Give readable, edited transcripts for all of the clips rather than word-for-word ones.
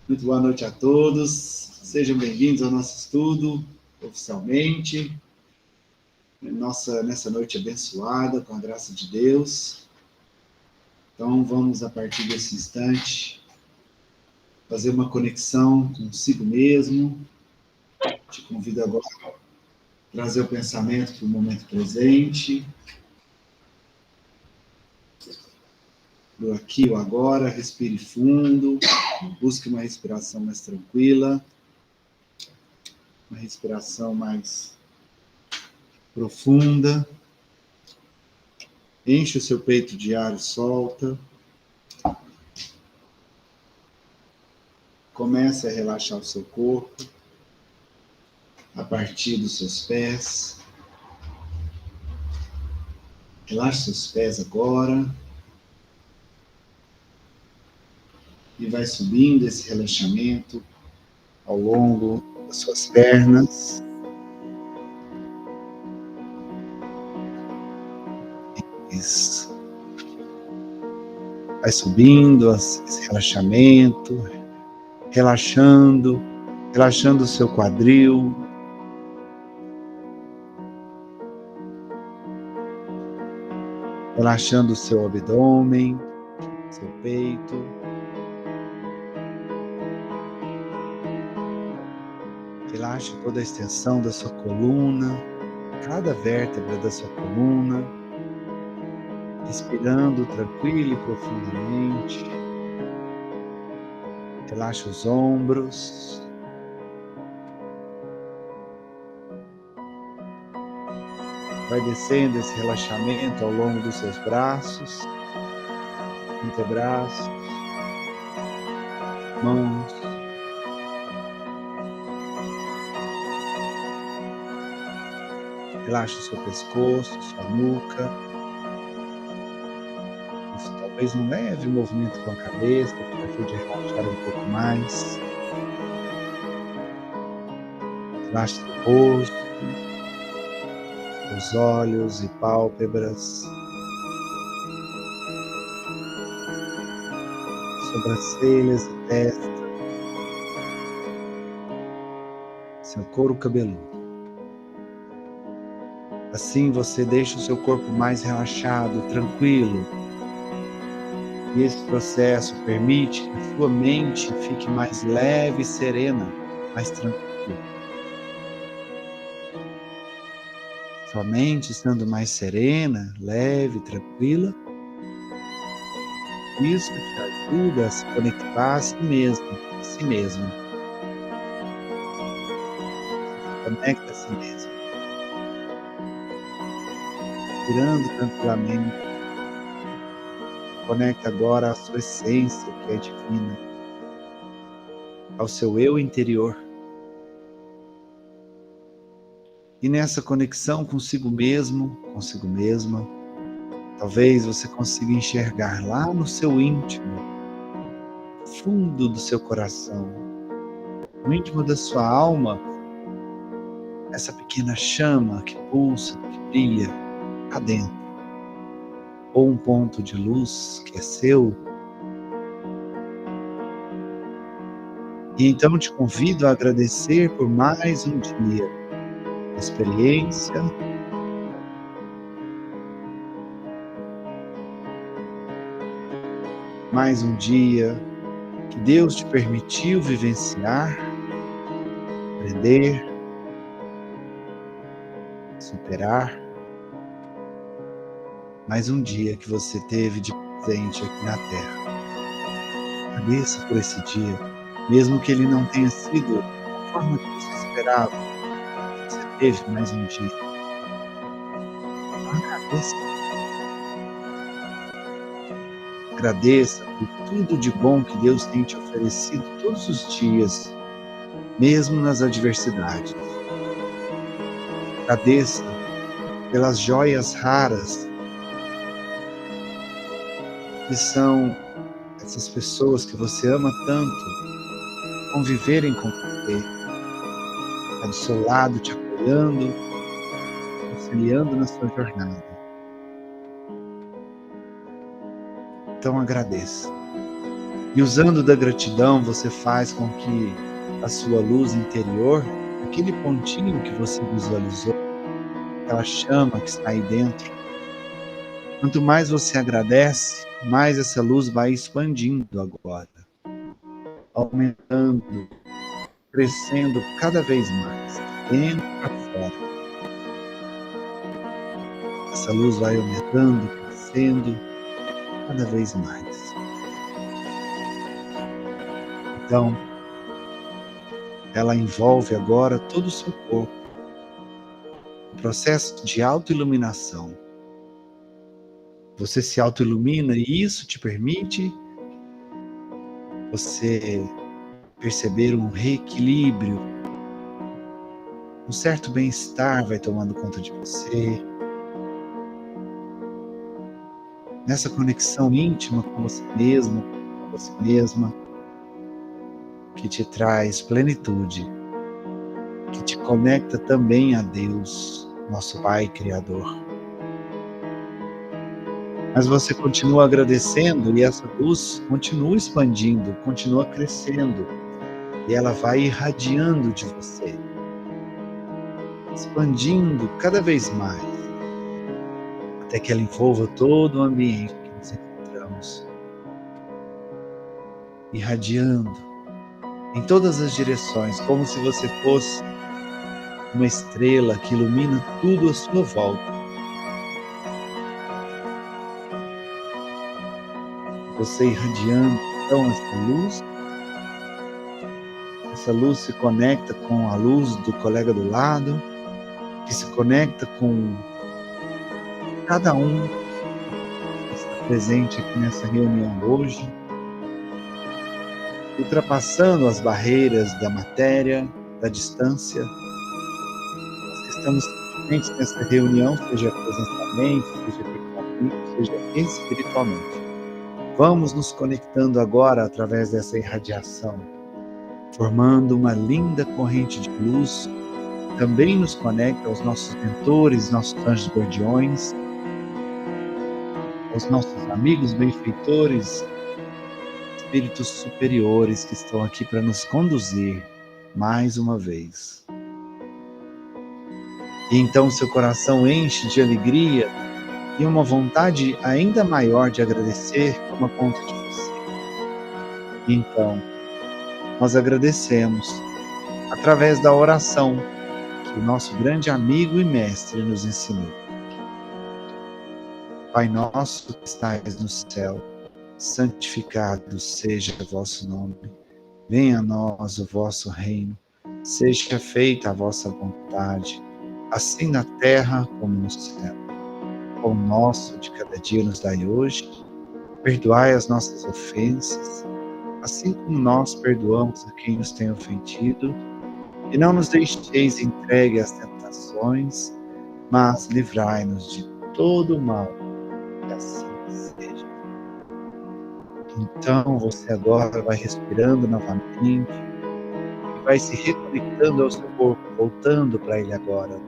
Muito boa noite a todos. Sejam bem-vindos ao nosso estudo, oficialmente. Nessa noite abençoada, com a graça de Deus. Então, vamos, a partir desse instante, fazer uma conexão consigo mesmo. Te convido agora a trazer o pensamento para o momento presente. Do aqui ou agora, respire fundo. Busque uma respiração mais tranquila. Uma respiração mais profunda. Enche o seu peito de ar e solta. Comece a relaxar o seu corpo a partir dos seus pés. Relaxe seus pés agora. E vai subindo esse relaxamento ao longo das suas pernas. Isso. Vai subindo esse relaxamento, relaxando o seu quadril. Relaxando o seu abdômen, seu peito. Relaxe toda a extensão da sua coluna, cada vértebra da sua coluna, respirando tranquilo e profundamente. Relaxe os ombros. Vai descendo esse relaxamento ao longo dos seus braços, antebraços, mãos. Relaxe o seu pescoço, sua nuca. Isso, talvez um leve movimento com a cabeça, que te ajude a relaxar um pouco mais. Relaxe seu rosto, os olhos e pálpebras, sobrancelhas e testa, seu couro cabeludo. Assim você deixa o seu corpo mais relaxado, tranquilo. E esse processo permite que a sua mente fique mais leve e serena, mais tranquila. Sua mente estando mais serena, leve, tranquila, isso te ajuda a se conectar a si mesmo, a si mesmo. Se conecta a si mesmo. Respirando tranquilamente. Conecta agora à sua essência, que é divina, ao seu eu interior. E nessa conexão consigo mesmo, consigo mesma, talvez você consiga enxergar lá no seu íntimo, fundo do seu coração, no íntimo da sua alma, essa pequena chama que pulsa, que brilha lá dentro. Ou um ponto de luz que é seu. E então te convido a agradecer por mais um dia de experiência, mais um dia que Deus te permitiu vivenciar, aprender, superar. Mais um dia que você teve de presente aqui na Terra. Agradeça por esse dia, mesmo que ele não tenha sido da forma que você esperava. Você teve mais um dia. Agradeça. Agradeça por tudo de bom que Deus tem te oferecido todos os dias, mesmo nas adversidades. Agradeça pelas joias raras que são essas pessoas que você ama tanto, conviverem com você, ao seu lado, te apoiando, auxiliando na sua jornada. Então agradeça. E usando da gratidão, você faz com que a sua luz interior, aquele pontinho que você visualizou, aquela chama que está aí dentro, quanto mais você agradece, mais essa luz vai expandindo agora, aumentando, crescendo cada vez mais, dentro para fora. Essa luz vai aumentando, crescendo cada vez mais. Então, ela envolve agora todo o seu corpo, um processo de autoiluminação. Você se autoilumina e isso te permite você perceber um reequilíbrio, um certo bem-estar vai tomando conta de você. Nessa conexão íntima com você mesmo, com você mesma, que te traz plenitude, que te conecta também a Deus, nosso Pai Criador. Mas você continua agradecendo e essa luz continua expandindo, continua crescendo e ela vai irradiando de você, expandindo cada vez mais, até que ela envolva todo o ambiente que nos encontramos, irradiando em todas as direções, como se você fosse uma estrela que ilumina tudo à sua volta. Você irradiando então essa luz se conecta com a luz do colega do lado, que se conecta com cada um que está presente aqui nessa reunião hoje, ultrapassando as barreiras da matéria, da distância. Nós estamos presentes nessa reunião, seja presencialmente, seja virtualmente, seja espiritualmente. Vamos nos conectando agora através dessa irradiação, formando uma linda corrente de luz, também nos conecta aos nossos mentores, nossos anjos guardiões, aos nossos amigos benfeitores, espíritos superiores que estão aqui para nos conduzir mais uma vez. E então seu coração enche de alegria e uma vontade ainda maior de agradecer toma conta de você. E então, nós agradecemos através da oração que o nosso grande amigo e mestre nos ensinou. Pai nosso que estais no céu, santificado seja o vosso nome. Venha a nós o vosso reino. Seja feita a vossa vontade, assim na terra como no céu. O pão nosso de cada dia nos dai hoje. Perdoai as nossas ofensas, assim como nós perdoamos a quem nos tem ofendido. E não nos deixeis entregue às tentações, mas livrai-nos de todo o mal. Que assim seja. Então você agora vai respirando novamente e vai se reconectando ao seu corpo, voltando para ele agora.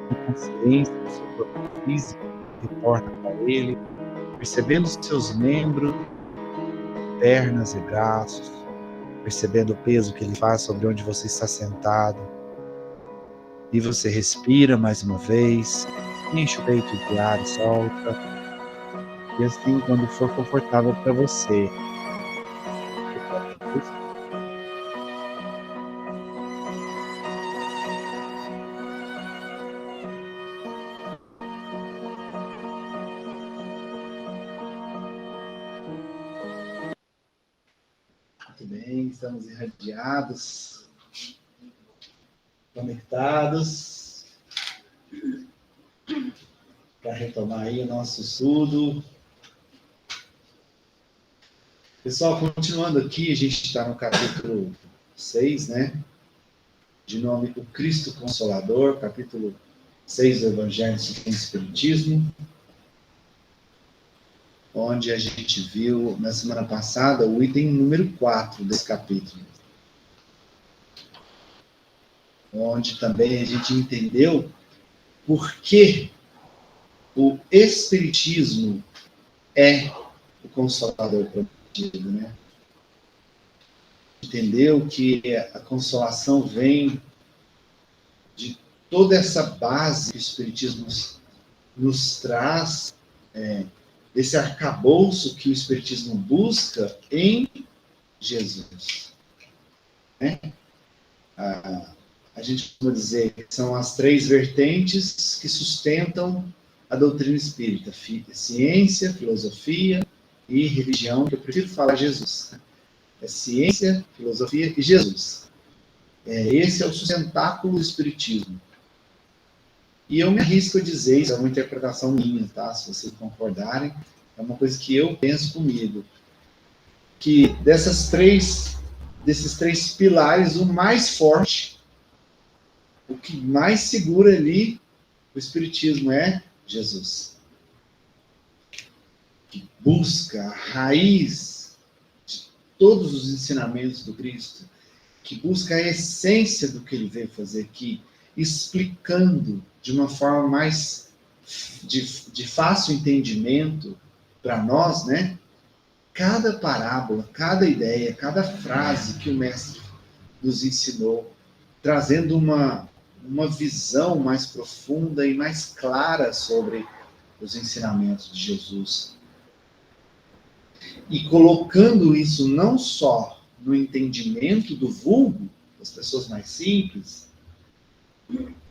Com consciência do seu corpo físico, retorna para ele, percebendo os seus membros, pernas e braços, percebendo o peso que ele faz sobre onde você está sentado. E você respira mais uma vez, enche o peito de ar e solta. E assim, quando for confortável para você, muito bem, estamos irradiados, conectados, para retomar aí o nosso estudo. Pessoal, continuando aqui, a gente está no capítulo 6, né? De nome O Cristo Consolador, capítulo 6 do Evangelho segundo o Espiritismo, onde a gente viu na semana passada o item número 4 desse capítulo, onde também a gente entendeu por que o Espiritismo é o Consolador prometido, né? Entendeu que a consolação vem de toda essa base que o Espiritismo nos traz, esse arcabouço que o Espiritismo busca em Jesus. Né? A gente pode dizer que são as três vertentes que sustentam a doutrina espírita: ciência, filosofia e religião, que eu prefiro falar Jesus. É ciência, filosofia e Jesus. Esse é o sustentáculo do Espiritismo. E eu me arrisco a dizer, isso é uma interpretação minha, tá? Se vocês concordarem, é uma coisa que eu penso comigo, que desses três pilares, o mais forte, o que mais segura ali o Espiritismo é Jesus. Que busca a raiz de todos os ensinamentos do Cristo, que busca a essência do que ele veio fazer aqui, explicando de uma forma mais de fácil entendimento para nós, né? Cada parábola, cada ideia, cada frase que o mestre nos ensinou, trazendo uma visão mais profunda e mais clara sobre os ensinamentos de Jesus. E colocando isso não só no entendimento do vulgo, das pessoas mais simples,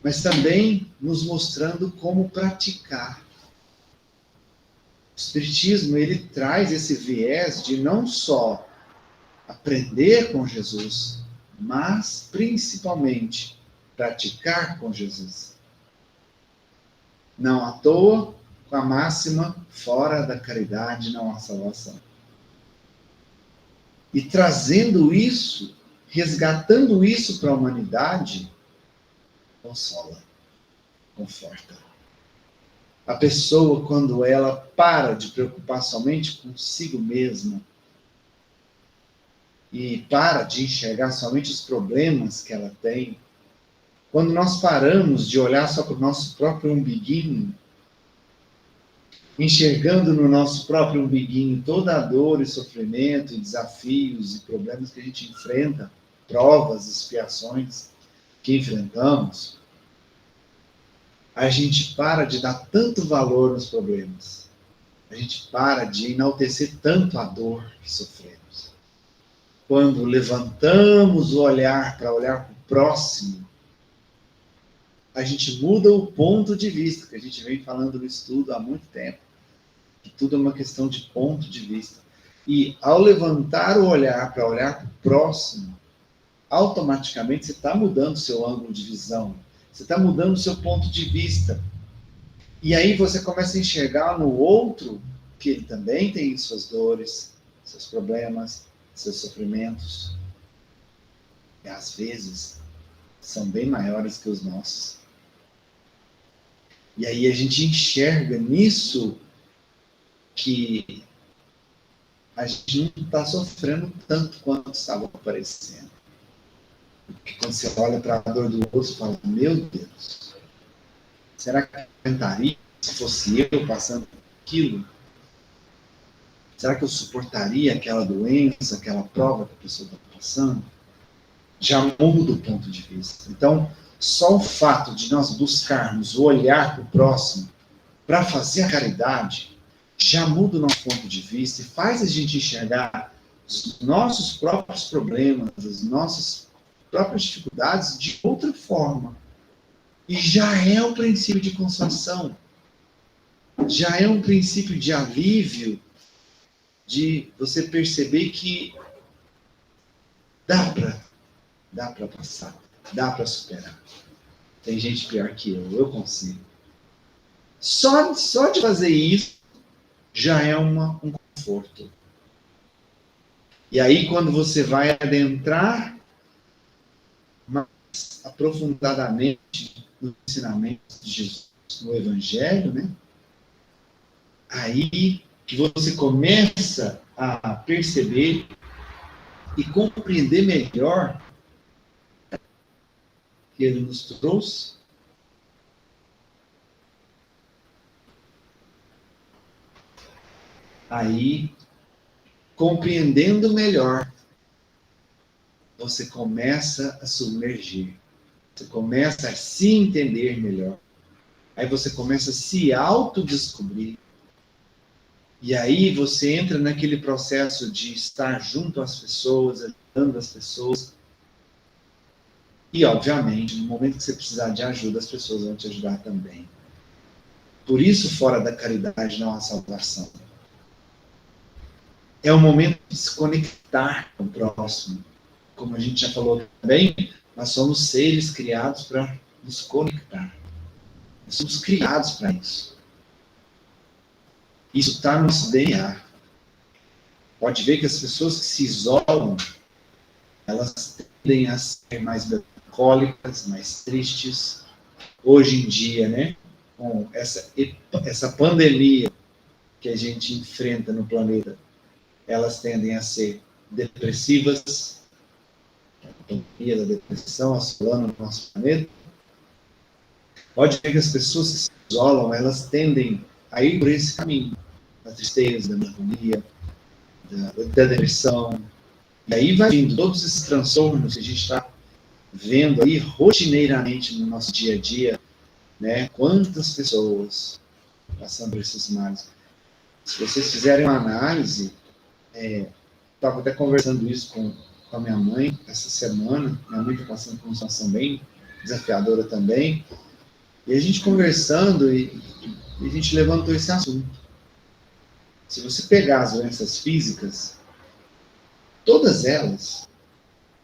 mas também nos mostrando como praticar. O Espiritismo, ele traz esse viés de não só aprender com Jesus, mas principalmente praticar com Jesus. Não à toa, com a máxima, fora da caridade não há salvação. E trazendo isso, resgatando isso para a humanidade, consola, conforta. A pessoa, quando ela para de preocupar somente consigo mesma e para de enxergar somente os problemas que ela tem, quando nós paramos de olhar só para o nosso próprio umbiguinho, enxergando no nosso próprio umbiguinho toda a dor e sofrimento, e desafios e problemas que a gente enfrenta, provas, expiações que enfrentamos, a gente para de dar tanto valor nos problemas. A gente para de enaltecer tanto a dor que sofremos. Quando levantamos o olhar para olhar para o próximo, a gente muda o ponto de vista, que a gente vem falando no estudo há muito tempo, que tudo é uma questão de ponto de vista. E ao levantar o olhar para olhar para o próximo, automaticamente você está mudando o seu ângulo de visão, você está mudando o seu ponto de vista. E aí você começa a enxergar no outro que ele também tem suas dores, seus problemas, seus sofrimentos. E às vezes são bem maiores que os nossos. E aí a gente enxerga nisso que a gente não está sofrendo tanto quanto estava aparecendo. Porque quando você olha para a dor do outro, você fala, meu Deus, será que eu aguentaria se fosse eu passando por aquilo? Será que eu suportaria aquela doença, aquela prova que a pessoa está passando? Já muda o ponto de vista. Então, só o fato de nós buscarmos o olhar para o próximo para fazer a caridade já muda o nosso ponto de vista e faz a gente enxergar os nossos próprios problemas, as nossas próprias dificuldades de outra forma. E já é um princípio de consolação, já é um princípio de alívio, de você perceber que dá para passar, dá para superar. Tem gente pior que eu consigo. Só de fazer isso já é um conforto. E aí, quando você vai adentrar mais aprofundadamente no ensinamento de Jesus, no Evangelho, né? Aí que você começa a perceber e compreender melhor que ele nos trouxe. Aí, compreendendo melhor, você começa a submergir. Você começa a se entender melhor. Aí você começa a se autodescobrir. E aí você entra naquele processo de estar junto às pessoas, ajudando as pessoas. E, obviamente, no momento que você precisar de ajuda, as pessoas vão te ajudar também. Por isso, fora da caridade não há salvação. É o momento de se conectar com o próximo. Como a gente já falou também, nós somos seres criados para nos conectar. Nós somos criados para isso. Isso está no nosso DNA. Pode ver que as pessoas que se isolam, elas tendem a ser mais melancólicas, mais tristes. Hoje em dia, né, com essa pandemia que a gente enfrenta no planeta, elas tendem a ser depressivas, a pandemia da depressão assolando o nosso planeta. Pode ver que as pessoas que se isolam, elas tendem a ir por esse caminho, da tristeza, da melancolia, da depressão. E aí vai vindo todos esses transtornos que a gente está vendo aí rotineiramente no nosso dia a dia, né? Quantas pessoas passando por esses males. Se vocês fizerem uma análise, estava até conversando isso com a minha mãe essa semana, minha mãe está passando por uma situação bem desafiadora também, e a gente conversando e a gente levantou esse assunto. Se você pegar as doenças físicas, todas elas,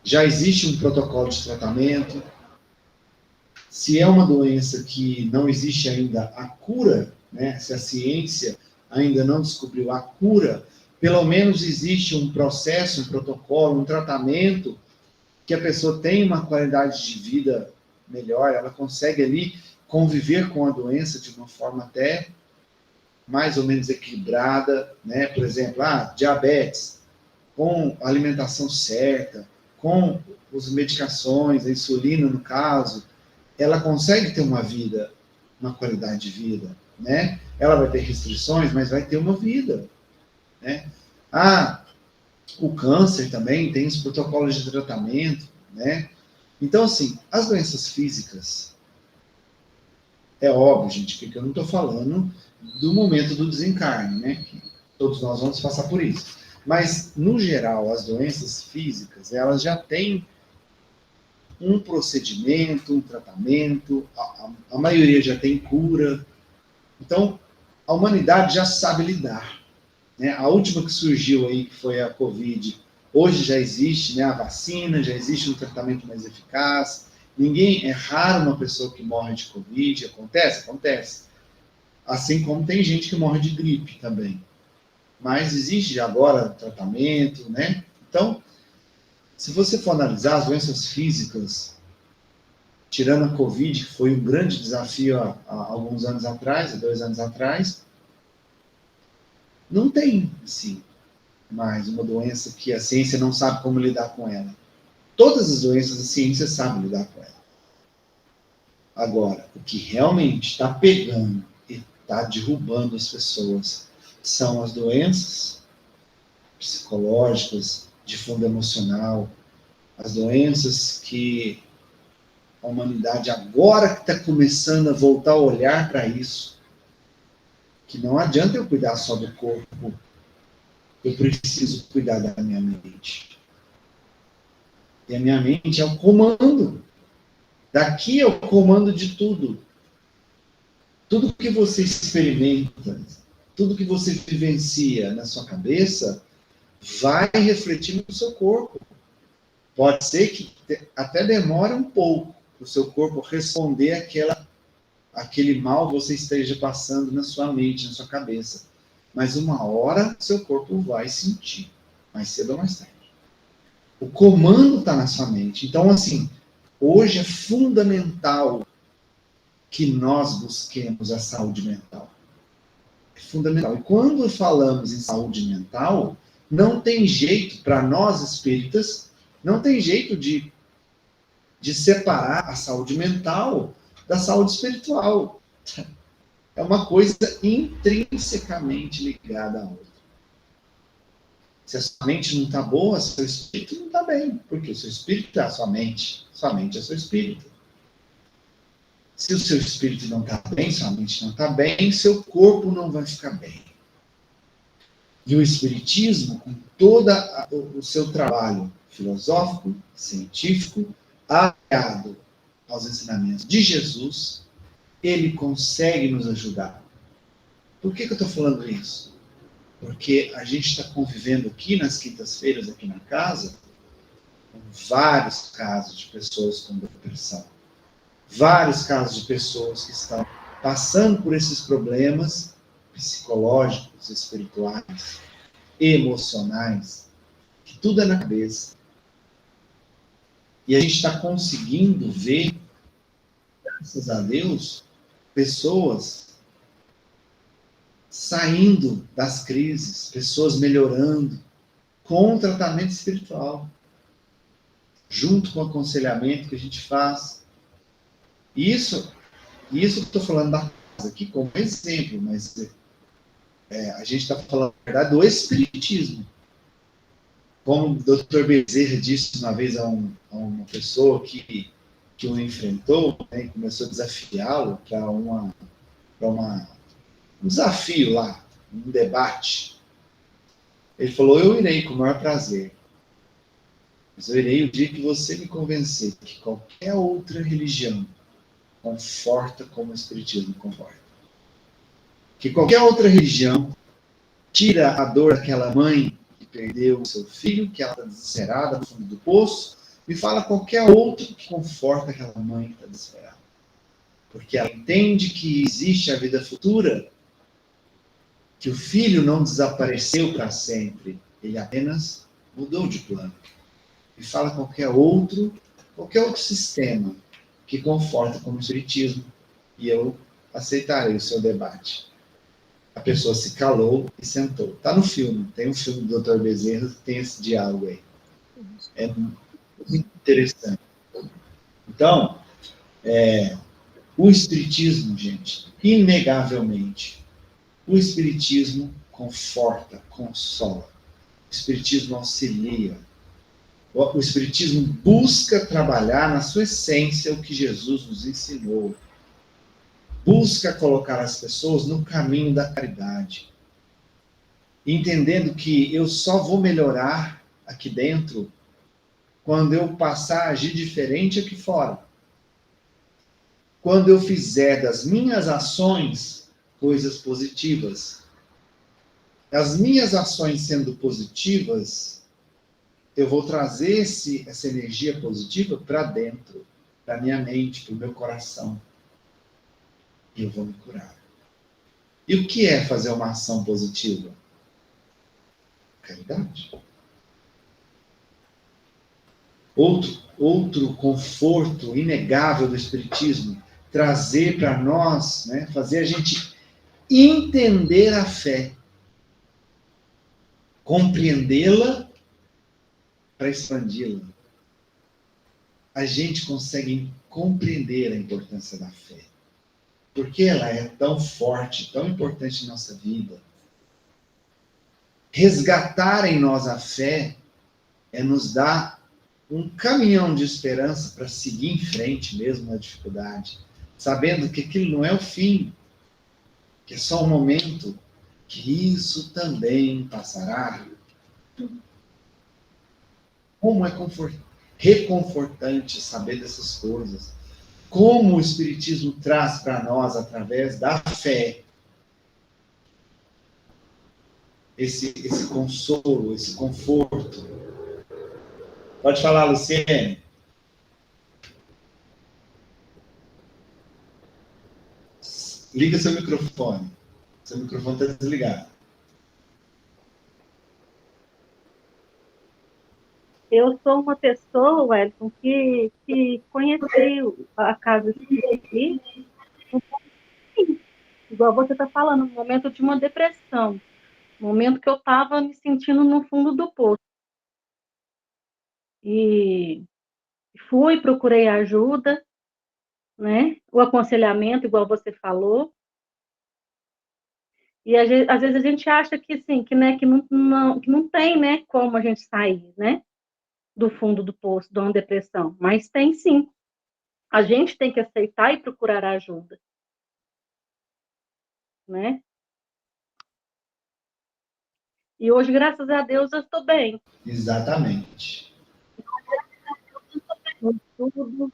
já existe um protocolo de tratamento. Se é uma doença que não existe ainda a cura, né, se a ciência ainda não descobriu a cura, pelo menos existe um processo, um protocolo, um tratamento que a pessoa tem uma qualidade de vida melhor, ela consegue ali conviver com a doença de uma forma até mais ou menos equilibrada, né? Por exemplo, diabetes, com a alimentação certa, com as medicações, a insulina no caso, ela consegue ter uma vida, uma qualidade de vida, né? Ela vai ter restrições, mas vai ter uma vida, né? O câncer também tem os protocolos de tratamento, né? Então, assim, as doenças físicas, é óbvio, gente, que eu não estou falando do momento do desencarne, né? Que todos nós vamos passar por isso. Mas, no geral, as doenças físicas, elas já têm um procedimento, um tratamento, a maioria já tem cura. Então, a humanidade já sabe lidar, né? A última que surgiu aí, que foi a Covid, hoje já existe, né, a vacina, já existe um tratamento mais eficaz. É raro uma pessoa que morre de Covid. Acontece? Acontece. Assim como tem gente que morre de gripe também. Mas existe agora tratamento, né? Então, se você for analisar as doenças físicas, tirando a Covid, que foi um grande desafio há alguns anos atrás, há 2 anos atrás, não tem, assim, mais uma doença que a ciência não sabe como lidar com ela. Todas as doenças a ciência sabe lidar com ela. Agora, o que realmente está pegando e está derrubando as pessoas são as doenças psicológicas, de fundo emocional, as doenças que a humanidade agora que está começando a voltar a olhar para isso, que não adianta eu cuidar só do corpo, eu preciso cuidar da minha mente. E a minha mente é o comando. Daqui é o comando de tudo. Tudo que você experimenta, tudo que você vivencia na sua cabeça, vai refletir no seu corpo. Pode ser que até demore um pouco para o seu corpo responder aquele mal que você esteja passando na sua mente, na sua cabeça. Mas uma hora seu corpo vai sentir, mais cedo ou mais tarde. O comando está na sua mente. Então, assim, hoje é fundamental que nós busquemos a saúde mental. É fundamental. E quando falamos em saúde mental, não tem jeito, para nós espíritas, não tem jeito de separar a saúde mental da saúde espiritual. É uma coisa intrinsecamente ligada à outra. Se a sua mente não está boa, seu espírito não está bem, porque o seu espírito é a sua mente é seu espírito. Se o seu espírito não está bem, sua mente não está bem, seu corpo não vai ficar bem. E o Espiritismo, com todo o seu trabalho filosófico, científico, aliado aos ensinamentos de Jesus, ele consegue nos ajudar. Por que eu estou falando isso? Porque a gente está convivendo aqui nas quintas-feiras, aqui na casa, com vários casos de pessoas com depressão. Vários casos de pessoas que estão passando por esses problemas psicológicos, espirituais, emocionais, que tudo é na cabeça. E a gente está conseguindo ver, graças a Deus, pessoas saindo das crises, pessoas melhorando com o tratamento espiritual, junto com o aconselhamento que a gente faz. Isso que eu estou falando da casa aqui como exemplo, mas a gente está falando, na verdade, do espiritismo. Como o Dr. Bezerra disse uma vez a uma pessoa que o enfrentou, né, e começou a desafiá-lo para um desafio lá, um debate. Ele falou: eu irei com o maior prazer, mas eu irei o dia que você me convencer que qualquer outra religião conforta como o Espiritismo conforta. Que qualquer outra religião tira a dor daquela mãe que perdeu o seu filho, que ela está desesperada no fundo do poço, me fala qualquer outro que conforta aquela mãe que está desesperada. Porque ela entende que existe a vida futura, que o filho não desapareceu para sempre, ele apenas mudou de plano. Me fala qualquer outro sistema que conforta como o Espiritismo, e eu aceitarei o seu debate. A pessoa se calou e sentou. Está no filme, tem um filme do Dr. Bezerra que tem esse diálogo aí. É muito interessante. Então, o Espiritismo, gente, inegavelmente, o Espiritismo conforta, consola. O Espiritismo auxilia. O Espiritismo busca trabalhar na sua essência o que Jesus nos ensinou. Busca colocar as pessoas no caminho da caridade. Entendendo que eu só vou melhorar aqui dentro quando eu passar a agir diferente aqui fora. Quando eu fizer das minhas ações coisas positivas. As minhas ações sendo positivas, eu vou trazer essa energia positiva para dentro, para minha mente, para o meu coração. E eu vou me curar. E o que é fazer uma ação positiva? Caridade. Outro conforto inegável do Espiritismo, trazer para nós, né, fazer a gente entender a fé, compreendê-la para expandi-la. A gente consegue compreender a importância da fé. Por que ela é tão forte, tão importante em nossa vida? Resgatar em nós a fé é nos dar um caminhão de esperança para seguir em frente mesmo na dificuldade, sabendo que aquilo não é o fim, que é só um momento, que isso também passará. Como é reconfortante saber dessas coisas. Como o Espiritismo traz para nós, através da fé, esse consolo, esse conforto. Pode falar, Luciene. Liga seu microfone. Seu microfone está desligado. Eu sou uma pessoa, Edson, que conheci a casa espírita, igual você está falando, no momento de uma depressão, no momento que eu estava me sentindo no fundo do poço. E procurei ajuda, né? O aconselhamento, igual você falou. E às vezes a gente acha que, assim, que, né, que não tem, né, como a gente sair, né, do fundo do poço, de uma depressão. Mas tem sim. A gente tem que aceitar e procurar ajuda, né? E hoje, graças a Deus, eu estou bem. Exatamente. No estudo,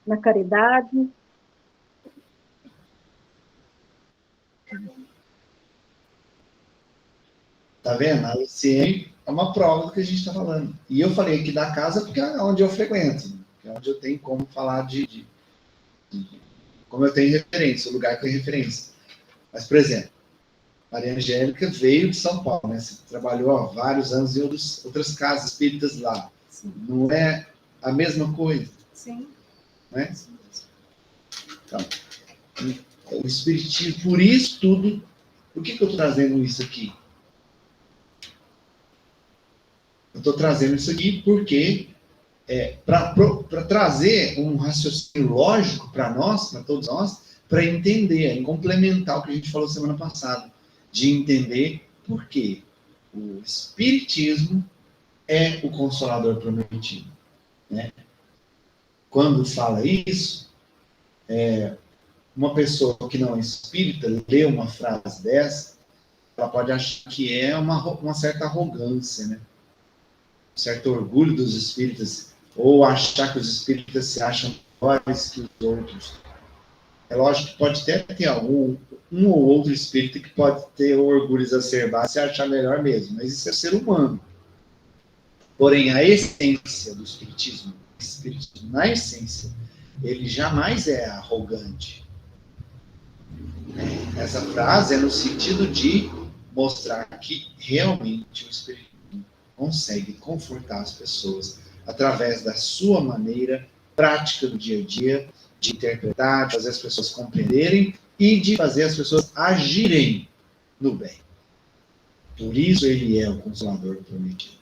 na caridade. Tá vendo? A UCM é uma prova do que a gente está falando. E eu falei aqui da casa porque é onde eu frequento, né? É onde eu tenho como falar como eu tenho referência, o lugar que tem referência. Mas, por exemplo, Maria Angélica veio de São Paulo, né? Você trabalhou há vários anos em outras casas espíritas lá. Sim. Não é a mesma coisa? Sim. Né? Então, o espiritismo, por isso tudo, por que eu estou trazendo isso aqui? Eu estou trazendo isso aqui porque para trazer um raciocínio lógico para nós, para todos nós, para entender, e complementar o que a gente falou semana passada, de entender por que o Espiritismo é o Consolador prometido. Né? Quando fala isso, uma pessoa que não é espírita lê uma frase dessa, ela pode achar que é uma certa arrogância, né? Um certo orgulho dos espíritas, ou achar que os espíritas se acham melhores que os outros. É lógico que pode até ter um ou outro espírito que pode ter o orgulho exacerbado e se achar melhor mesmo, mas isso é ser humano. Porém, a essência do espiritismo, na essência, ele jamais é arrogante. Essa frase é no sentido de mostrar que realmente o espiritismo consegue confortar as pessoas através da sua maneira prática do dia a dia, de interpretar, de fazer as pessoas compreenderem e de fazer as pessoas agirem no bem. Por isso ele é o Consolador prometido.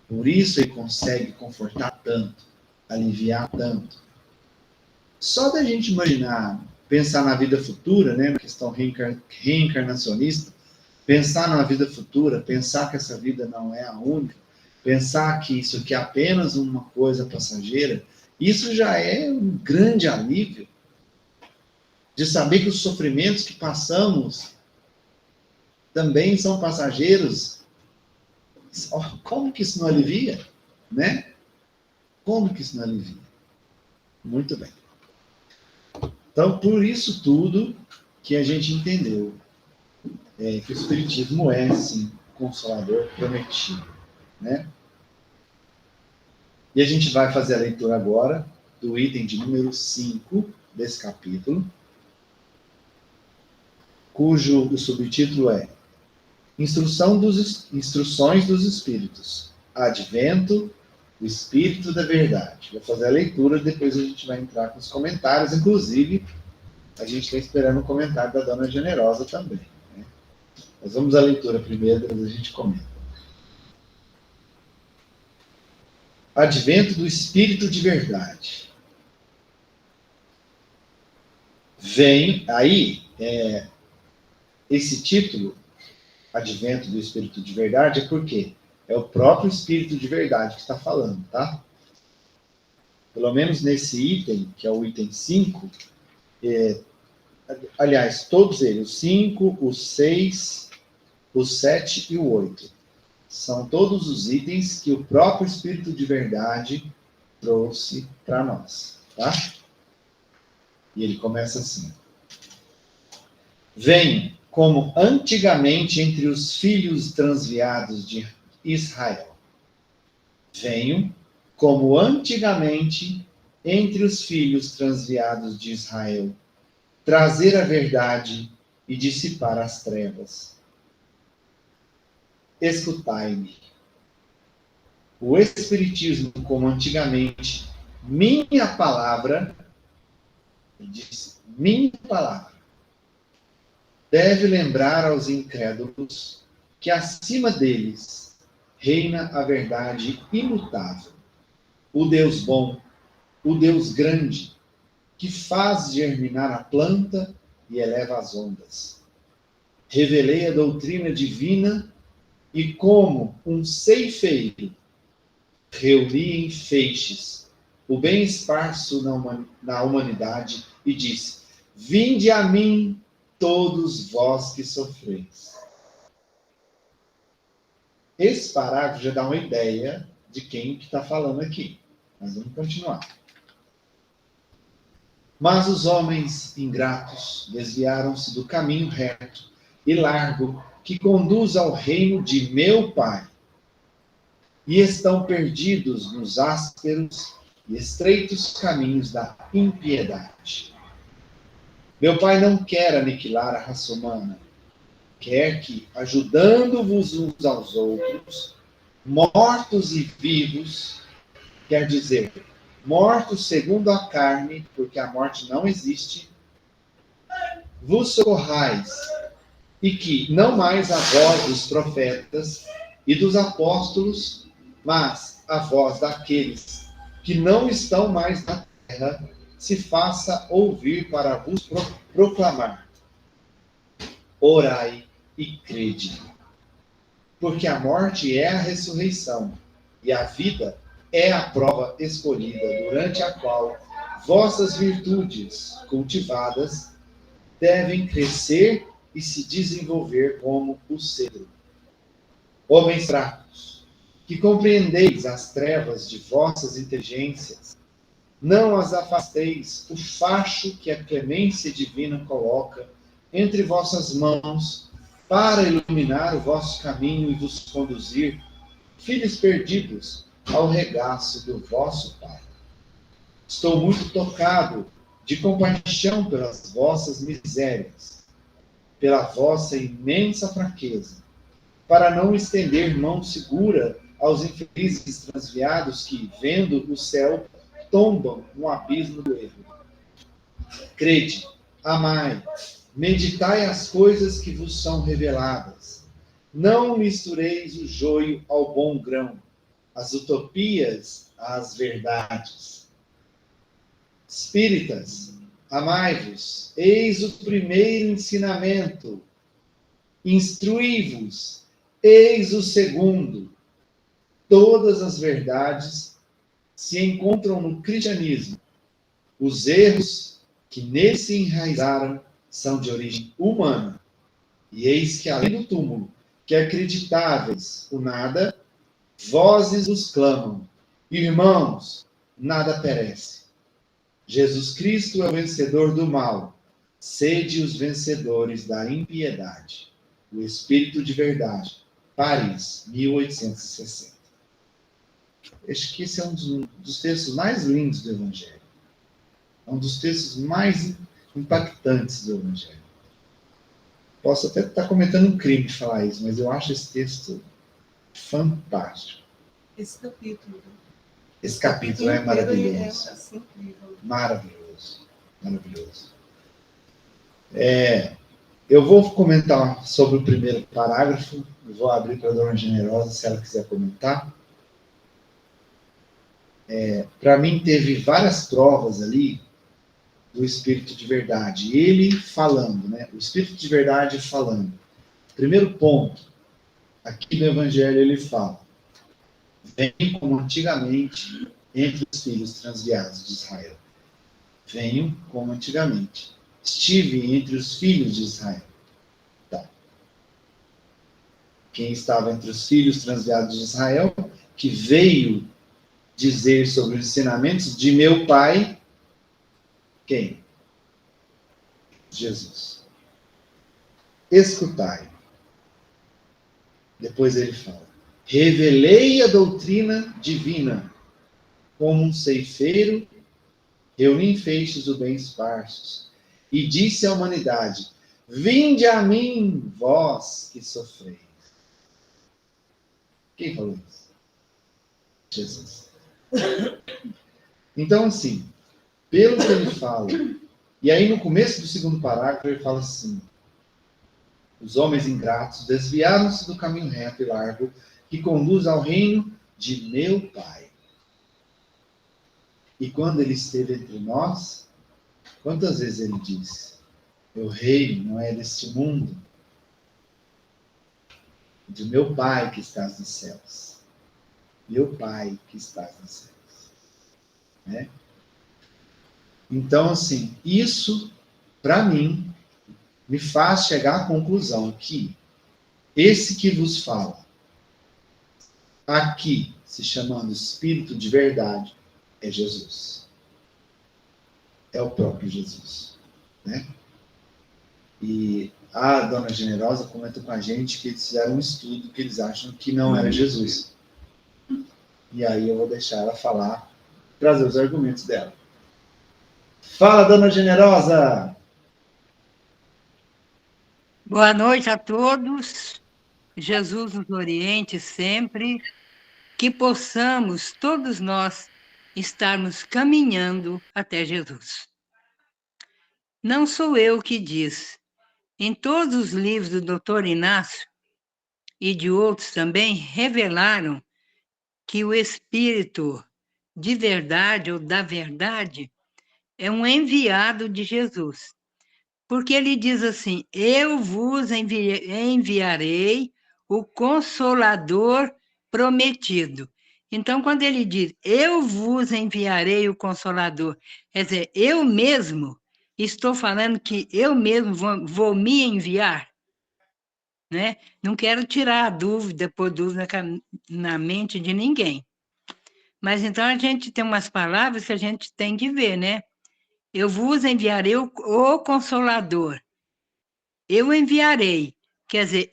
Por isso ele consegue confortar tanto, aliviar tanto. Só da gente imaginar, pensar na vida futura, né, na questão reencarnacionista, pensar na vida futura, pensar que essa vida não é a única, pensar que isso aqui é apenas uma coisa passageira, isso já é um grande alívio de saber que os sofrimentos que passamos também são passageiros. Como que isso não alivia? Né? Como que isso não alivia? Muito bem. Então, por isso tudo que a gente entendeu que o Espiritismo é, sim, Consolador prometido. Né? E a gente vai fazer a leitura agora do item de número 5 desse capítulo, cujo o subtítulo é Instruções dos Espíritos, Advento do Espírito da Verdade. Vou fazer a leitura, depois a gente vai entrar com os comentários, inclusive a gente está esperando o comentário da Dona Generosa também. Né? Mas vamos à leitura primeiro, depois a gente comenta. Advento do Espírito de Verdade. Vem, aí, esse título, Advento do Espírito de Verdade, é porque é o próprio Espírito de Verdade que está falando, tá? Pelo menos nesse item, que é o item 5, aliás, todos eles, o 5, o 6, o 7 e o 8, são todos os itens que o próprio Espírito de Verdade trouxe para nós, tá? E ele começa assim. Venho, como antigamente entre os filhos transviados de Israel. Venho, como antigamente entre os filhos transviados de Israel, trazer a verdade e dissipar as trevas. Escutai-me. O Espiritismo, como antigamente, minha palavra, ele disse, minha palavra, deve lembrar aos incrédulos que acima deles reina a verdade imutável, o Deus bom, o Deus grande, que faz germinar a planta e eleva as ondas, revelei a doutrina divina e, como um ceifeiro, reuni em feixes o bem esparso na humanidade e disse: vinde a mim, todos vós que sofreis. Esse parágrafo já dá uma ideia de quem que está falando aqui. Mas vamos continuar. Mas os homens ingratos desviaram-se do caminho reto e largo que conduz ao reino de meu Pai, e estão perdidos nos ásperos e estreitos caminhos da impiedade. Meu Pai não quer aniquilar a raça humana, quer que, ajudando-vos uns aos outros, mortos e vivos, quer dizer, mortos segundo a carne, porque a morte não existe, vos socorrais, e que não mais a voz dos profetas e dos apóstolos, mas a voz daqueles que não estão mais na terra, se faça ouvir para vos proclamar. Orai e crede. Porque a morte é a ressurreição, e a vida é a prova escolhida, durante a qual vossas virtudes cultivadas devem crescer e se desenvolver como o cedro. Homens fracos, que compreendeis as trevas de vossas inteligências, não as afasteis o facho que a clemência divina coloca entre vossas mãos, para iluminar o vosso caminho e vos conduzir, filhos perdidos, ao regaço do vosso Pai. Estou muito tocado de compaixão pelas vossas misérias, pela vossa imensa fraqueza, para não estender mão segura aos infelizes transviados que, vendo o céu, tombam no abismo do erro. Crede, amai, meditai as coisas que vos são reveladas. Não mistureis o joio ao bom grão, as utopias às verdades. Espíritas, amai-vos, eis o primeiro ensinamento. Instruí-vos, eis o segundo. Todas as verdades se encontram no cristianismo. Os erros que nele se enraizaram são de origem humana. E eis que, além do túmulo, que acreditáveis o nada, vozes os clamam. Irmãos, nada perece. Jesus Cristo é o vencedor do mal. Sede os vencedores da impiedade. O Espírito de Verdade. Paris, 1860. Acho que esse é um dos textos mais lindos do Evangelho. É um dos textos mais impactantes do Evangelho. Posso até estar cometendo um crime de falar isso, mas eu acho esse texto fantástico. Esse capítulo. Esse capítulo é maravilhoso. É assim, incrível. Maravilhoso. Maravilhoso. Eu vou comentar sobre o primeiro parágrafo. Eu vou abrir para a Dona Generosa, se ela quiser comentar. Para mim, teve várias provas ali do Espírito de Verdade. Ele falando, né? O Espírito de Verdade falando. Primeiro ponto, aqui no Evangelho ele fala: venho como antigamente entre os filhos transviados de Israel. Venho como antigamente. Estive entre os filhos de Israel. Tá. Quem estava entre os filhos transviados de Israel, que veio dizer sobre os ensinamentos de meu Pai. Quem? Jesus. Escutai. Depois ele fala: revelei a doutrina divina, como um ceifeiro, reuni em feixes o bem esparsos, e disse à humanidade: vinde a mim, vós que sofreis. Quem falou isso? Jesus. Então, assim, pelo que ele fala, e aí no começo do segundo parágrafo ele fala assim: os homens ingratos desviaram-se do caminho reto e largo que conduz ao reino de meu Pai. E quando ele esteve entre nós, quantas vezes ele disse: meu reino não é deste mundo, De meu Pai que estás nos céus. Meu Pai que estás nos céus. Né? Então, assim, isso, para mim, me faz chegar à conclusão que esse que vos fala, aqui, se chamando Espírito de Verdade, é Jesus. É o próprio Jesus. Né? E a Dona Generosa comenta com a gente que eles fizeram um estudo que eles acham que não era Jesus. E aí eu vou deixar ela falar, trazer os argumentos dela. Fala, Dona Generosa! Boa noite a todos. Jesus nos oriente sempre, que possamos, todos nós, estarmos caminhando até Jesus. Não sou eu que diz. Em todos os livros do Dr. Inácio e de outros também revelaram que o Espírito de verdade ou da verdade é um enviado de Jesus. Porque ele diz assim: eu vos enviarei o Consolador prometido. Então, quando ele diz, eu vos enviarei o Consolador, quer dizer, eu mesmo estou falando que eu mesmo vou me enviar, né? Não quero tirar a dúvida, pôr dúvida na mente de ninguém. Mas então a gente tem umas palavras que a gente tem que ver, né? Eu vos enviarei o Consolador. Eu enviarei. Quer dizer,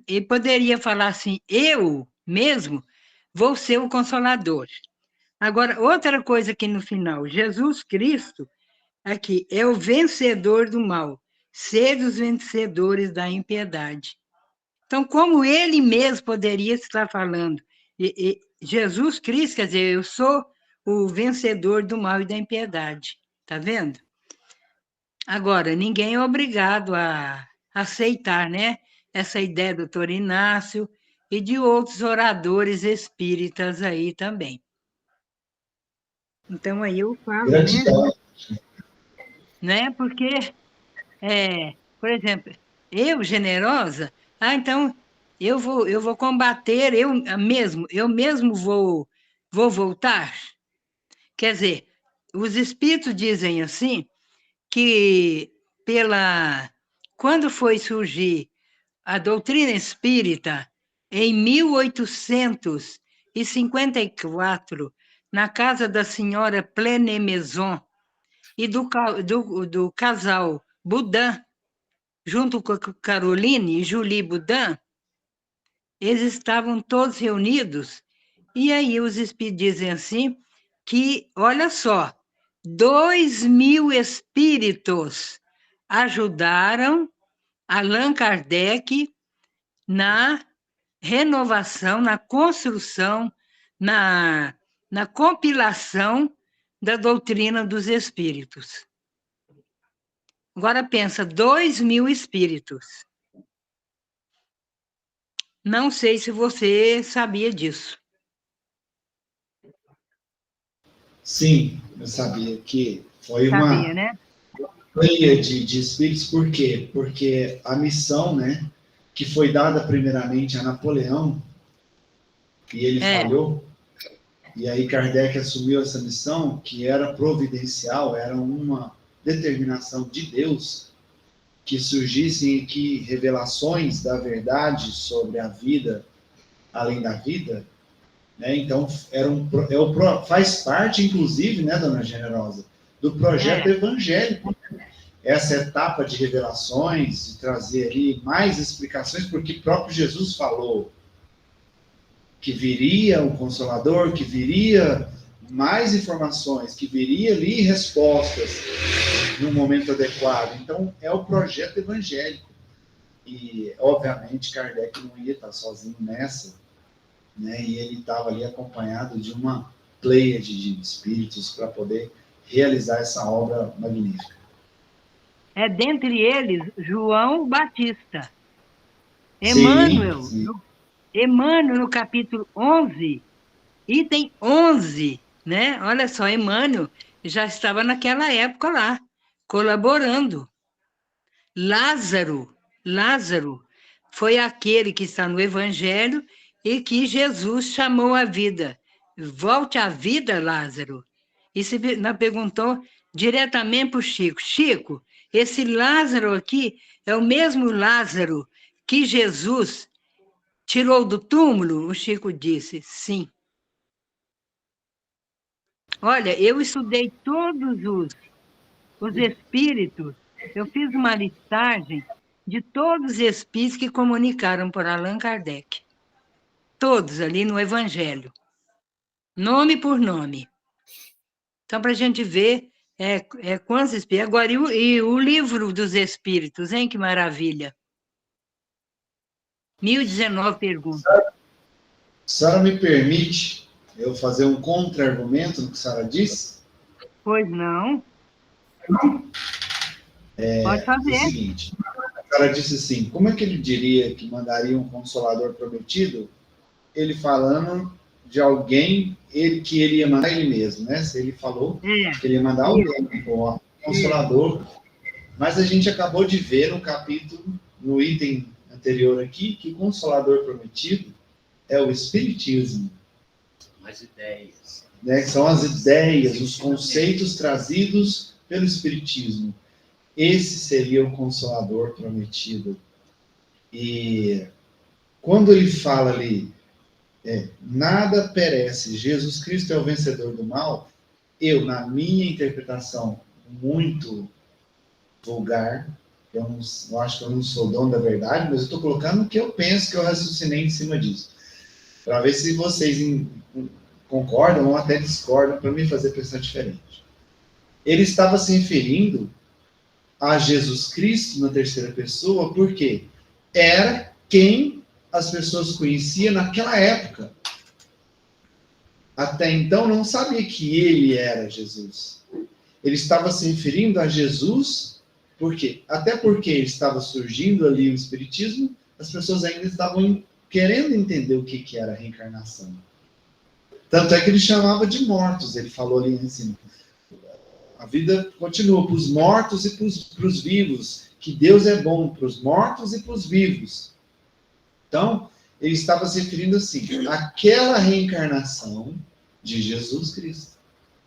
eu poderia falar assim, eu mesmo vou ser o Consolador. Agora, outra coisa aqui no final, Jesus Cristo, aqui, é o vencedor do mal, sede os vencedores da impiedade. Então, como ele mesmo poderia estar falando? Jesus Cristo, quer dizer, eu sou o vencedor do mal e da impiedade. Está vendo? Agora, ninguém é obrigado a aceitar, né? Essa ideia do Dr. Inácio e de outros oradores espíritas aí também. Então, aí eu falo, Gratidão. né? Porque, por exemplo, eu, generosa, então eu vou combater, eu mesmo vou voltar. Quer dizer, os espíritos dizem assim, que quando foi surgir a doutrina espírita, em 1854, na casa da senhora Plené-Maison e do casal Boudin, junto com a Caroline e Julie Boudin, eles estavam todos reunidos, e aí os espíritos dizem assim, que, olha só, 2.000 espíritos ajudaram Allan Kardec na renovação, na construção, na compilação da doutrina dos espíritos. Agora pensa, 2.000 espíritos. Não sei se você sabia disso. Sim, eu sabia que foi Sabia, uma né? pleiade de espíritos, por quê? Porque a missão, né, que foi dada primeiramente a Napoleão, e ele falhou, e aí Kardec assumiu essa missão, que era providencial, era uma determinação de Deus, que surgissem aqui revelações da verdade sobre a vida, além da vida, né? Então, faz parte, inclusive, né, Dona Generosa, do projeto evangélico. Essa etapa de revelações, de trazer ali mais explicações, porque próprio Jesus falou que viria o Consolador, que viria mais informações, que viria ali respostas no momento adequado. Então, é o projeto evangélico. E, obviamente, Kardec não ia estar sozinho nessa, né? E ele estava ali acompanhado de uma pleiade de espíritos para poder realizar essa obra magnífica. Dentre eles, João Batista. Emmanuel, Sim. Emmanuel, no capítulo 11, item 11, né? Olha só, Emmanuel já estava naquela época lá, colaborando. Lázaro foi aquele que está no Evangelho e que Jesus chamou à vida. Volte à vida, Lázaro. E se perguntou diretamente para o Chico: Chico, esse Lázaro aqui é o mesmo Lázaro que Jesus tirou do túmulo? O Chico disse: sim. Olha, eu estudei todos os espíritos, eu fiz uma listagem de todos os espíritos que comunicaram por Allan Kardec. Todos ali no Evangelho. Nome por nome. Então, para a gente ver quantos espíritos. Agora, e o livro dos espíritos, hein? Que maravilha. 1019 perguntas. A senhora me permite eu fazer um contra-argumento no que a senhora disse? Pois não. Pode É fazer. o seguinte, a senhora disse assim, como é que ele diria que mandaria um Consolador prometido? Ele falando de alguém que ele ia mandar ele mesmo, né? Se ele falou que ele ia mandar alguém, um Consolador. Mas a gente acabou de ver no capítulo, no item anterior aqui, que o Consolador prometido é o Espiritismo. As ideias. Né? Que são as ideias, os conceitos trazidos pelo Espiritismo. Esse seria o Consolador prometido. E quando ele fala ali, nada perece, Jesus Cristo é o vencedor do mal, eu, na minha interpretação muito vulgar, eu acho que eu não sou dono da verdade, mas eu estou colocando o que eu penso, que eu raciocinei em cima disso. Para ver se vocês concordam ou até discordam, para me fazer pensar diferente. Ele estava se referindo a Jesus Cristo na terceira pessoa, porque era quem as pessoas conheciam naquela época. Até então não sabia que ele era Jesus. Ele estava se referindo a Jesus, por quê? Até porque estava surgindo ali o Espiritismo, as pessoas ainda estavam querendo entender o que era a reencarnação. Tanto é que ele chamava de mortos, ele falou ali em cima. A vida continua para os mortos e para os vivos, que Deus é bom para os mortos e para os vivos. Então, ele estava se referindo assim, àquela reencarnação de Jesus Cristo.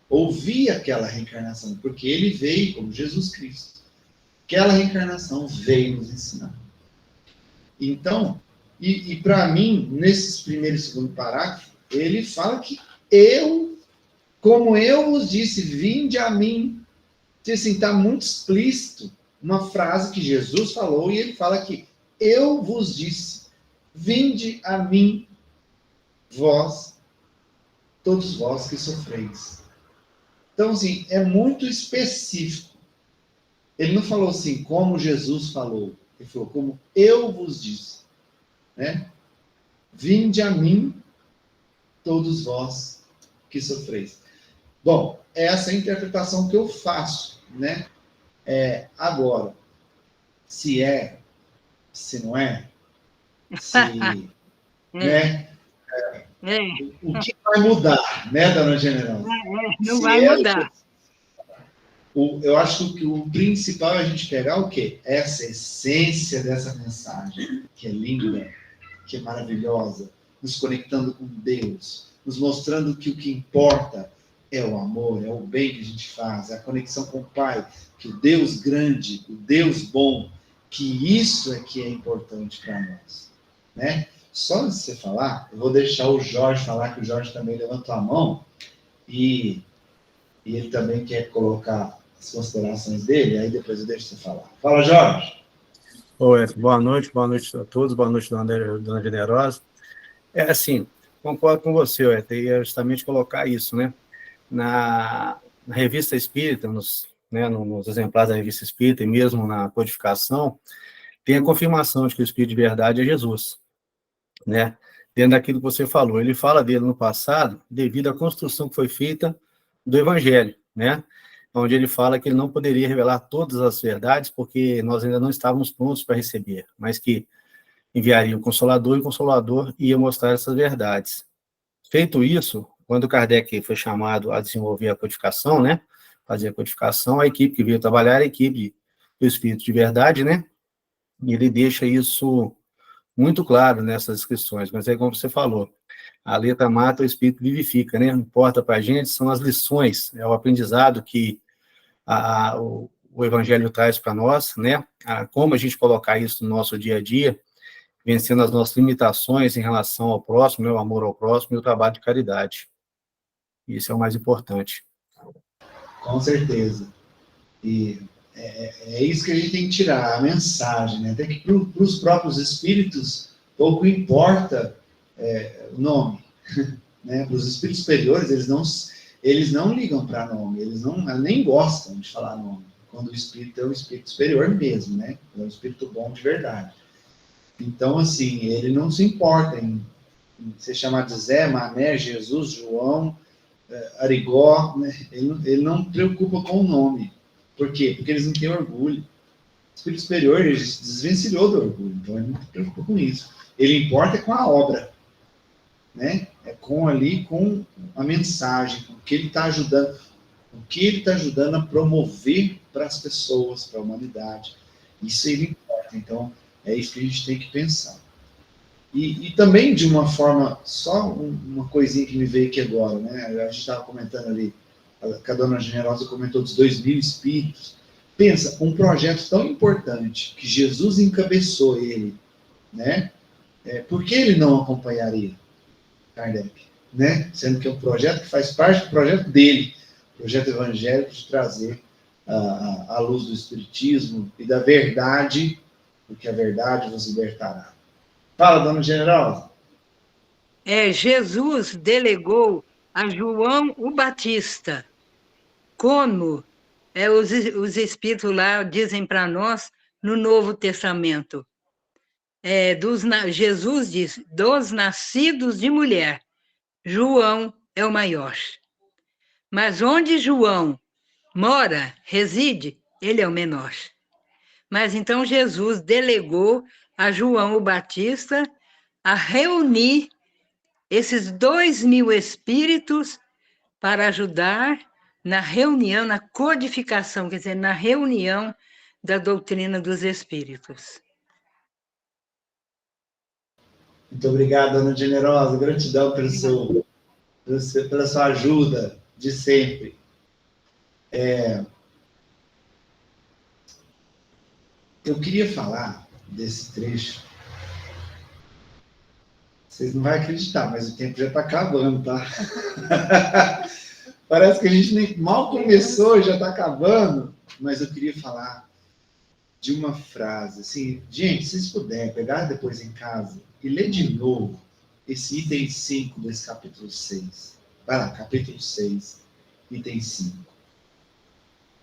Ouvir aquela reencarnação, porque ele veio como Jesus Cristo. Aquela reencarnação veio nos ensinar. Então, e para mim, nesses primeiro e segundo parágrafo, ele fala que como eu vos disse, vinde a mim. Assim, está muito explícito uma frase que Jesus falou, e ele fala que eu vos disse, vinde a mim, vós, todos vós que sofreis. Então, assim, é muito específico. Ele não falou assim, como Jesus falou. Ele falou, como eu vos disse. Né? Vinde a mim, todos vós que sofreis. Bom, essa é a interpretação que eu faço, né? Agora, se não é, né? O que vai mudar, né, dona Generosa? Não vai mudar. Eu acho que o principal é a gente pegar o quê? Essa essência dessa mensagem, que é linda, que é maravilhosa, nos conectando com Deus, nos mostrando que o que importa é o amor, é o bem que a gente faz, é a conexão com o Pai, que o Deus grande, o Deus bom, que isso é que é importante para nós, né? Só antes de você falar, eu vou deixar o Jorge falar, que o Jorge também levantou a mão, e ele também quer colocar as considerações dele, aí depois eu deixo você falar. Fala, Jorge! Oi, boa noite a todos, boa noite, dona Generosa. Assim, concordo com você, eu ia justamente colocar isso, né? Na revista espírita, nos exemplares da revista espírita, e mesmo na codificação, tem a confirmação de que o Espírito de verdade é Jesus, né? Dentro daquilo que você falou, ele fala dele no passado, devido à construção que foi feita do Evangelho, né? Onde ele fala que ele não poderia revelar todas as verdades, porque nós ainda não estávamos prontos para receber, mas que enviaria o Consolador, e o Consolador ia mostrar essas verdades. Feito isso, quando Kardec foi chamado a desenvolver a codificação, né, fazer a codificação, a equipe que veio trabalhar era a equipe do Espírito de Verdade, né, e ele deixa isso muito claro nessas descrições, mas é como você falou, a letra mata, o espírito vivifica, né? Não importa para a gente, são as lições, é o aprendizado que o Evangelho traz para nós, né? Como a gente colocar isso no nosso dia a dia, vencendo as nossas limitações em relação ao próximo, né? O amor ao próximo e o trabalho de caridade. Isso é o mais importante. Com certeza. E é isso que a gente tem que tirar, a mensagem, né? Até que para os próprios espíritos, pouco importa o nome, né? Para os espíritos superiores, eles não ligam para nome, eles nem gostam de falar nome, quando o espírito é um espírito superior mesmo, né? É um espírito bom de verdade. Então, assim, ele não se importa em ser chamado de Zé, Mané, Jesus, João, Arigó, né? Ele não preocupa com o nome. Por quê? Porque eles não têm orgulho. O espírito superior, ele se desvencilhou do orgulho, então ele não se preocupa com isso. Ele importa com a obra, né? É com a mensagem, com o que ele está ajudando a promover para as pessoas, para a humanidade. Isso ele importa. Então, é isso que a gente tem que pensar. E também, de uma forma, só uma coisinha que me veio aqui agora, né? A gente estava comentando ali, a dona Generosa comentou dos 2.000 espíritos. Pensa, um projeto tão importante, que Jesus encabeçou ele, né? Por que ele não acompanharia Kardec? Né? Sendo que é um projeto que faz parte do projeto dele, projeto evangélico de trazer a luz do Espiritismo e da verdade, porque a verdade vos libertará. Fala, dona Generosa. Jesus delegou a João o Batista, como os Espíritos lá dizem para nós no Novo Testamento. Jesus diz, dos nascidos de mulher, João é o maior. Mas onde João mora, reside, ele é o menor. Mas então Jesus delegou a João o Batista a reunir esses 2.000 espíritos para ajudar na reunião, na codificação, quer dizer, na reunião da doutrina dos espíritos. Muito obrigado, dona Generosa. Gratidão pela sua ajuda de sempre. Eu queria falar desse trecho. Vocês não vão acreditar, mas o tempo já está acabando, tá? Parece que a gente nem mal começou e já está acabando. Mas eu queria falar de uma frase, assim, gente, se vocês puderem pegar depois em casa e ler de novo esse item 5 desse capítulo 6. Vai lá, capítulo 6, item 5.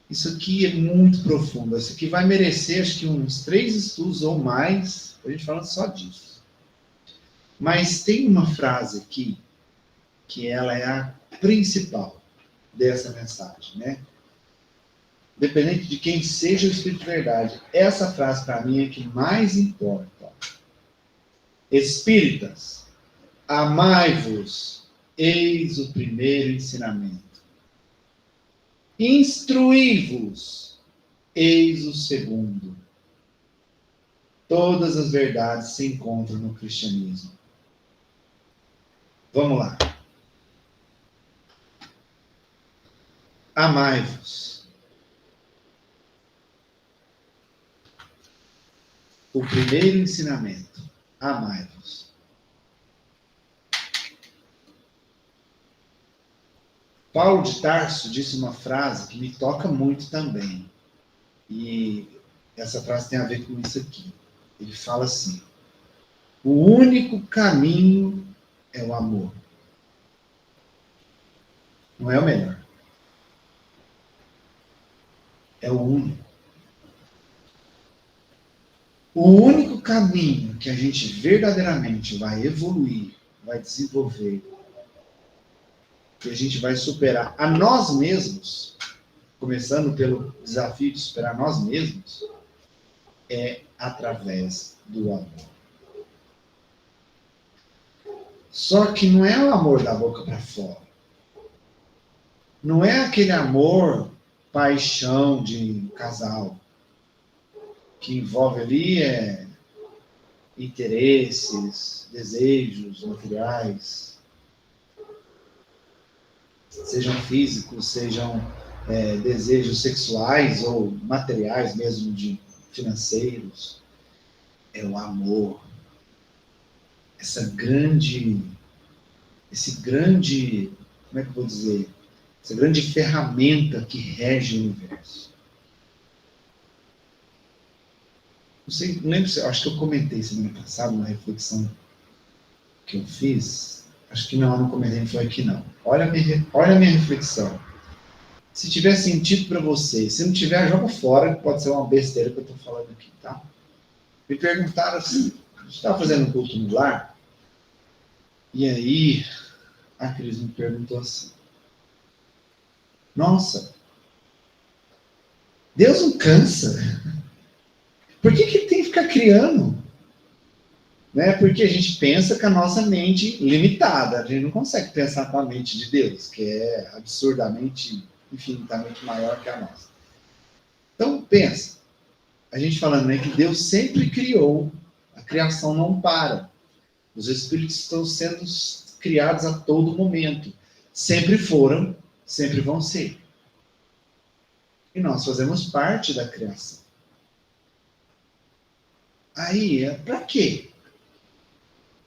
Isso aqui é muito profundo. Isso aqui vai merecer, acho que uns 3 estudos ou mais, a gente falando só disso. Mas tem uma frase aqui, que ela é a principal dessa mensagem, né? Independente de quem seja o Espírito de Verdade, essa frase para mim é que mais importa. Espíritas, amai-vos, eis o primeiro ensinamento. Instruí-vos, eis o segundo. Todas as verdades se encontram no cristianismo. Vamos lá. Amai-vos. O primeiro ensinamento. Amai-vos. Paulo de Tarso disse uma frase que me toca muito também. E essa frase tem a ver com isso aqui. Ele fala assim: o único caminho é o amor. Não é o melhor. É o único. O único caminho que a gente verdadeiramente vai evoluir, vai desenvolver, que a gente vai superar a nós mesmos, começando pelo desafio de superar nós mesmos, é através do amor. Só que não é o amor da boca para fora. Não é aquele amor, paixão de casal, que envolve ali interesses, desejos materiais, sejam físicos, sejam desejos sexuais ou materiais mesmo, de financeiros. É o amor. Esse grande, como é que eu vou dizer? Essa grande ferramenta que rege o universo. Não sei, não lembro, acho que eu comentei semana passada, uma reflexão que eu fiz. Acho que não comentei, não foi aqui não. Olha a minha reflexão. Se tiver sentido para você, se não tiver, joga fora, que pode ser uma besteira que eu estou falando aqui, tá? Me perguntaram assim, a gente estava fazendo um culto no lar, e aí a Cris me perguntou assim, nossa, Deus não cansa? Por que tem que ficar criando? Né? Porque a gente pensa com a nossa mente limitada, a gente não consegue pensar com a mente de Deus, que é absurdamente, infinitamente maior que a nossa. Então, pensa, a gente falando, né, que Deus sempre criou, a criação não para. Os espíritos estão sendo criados a todo momento. Sempre foram, sempre vão ser. E nós fazemos parte da criação. Aí, para quê?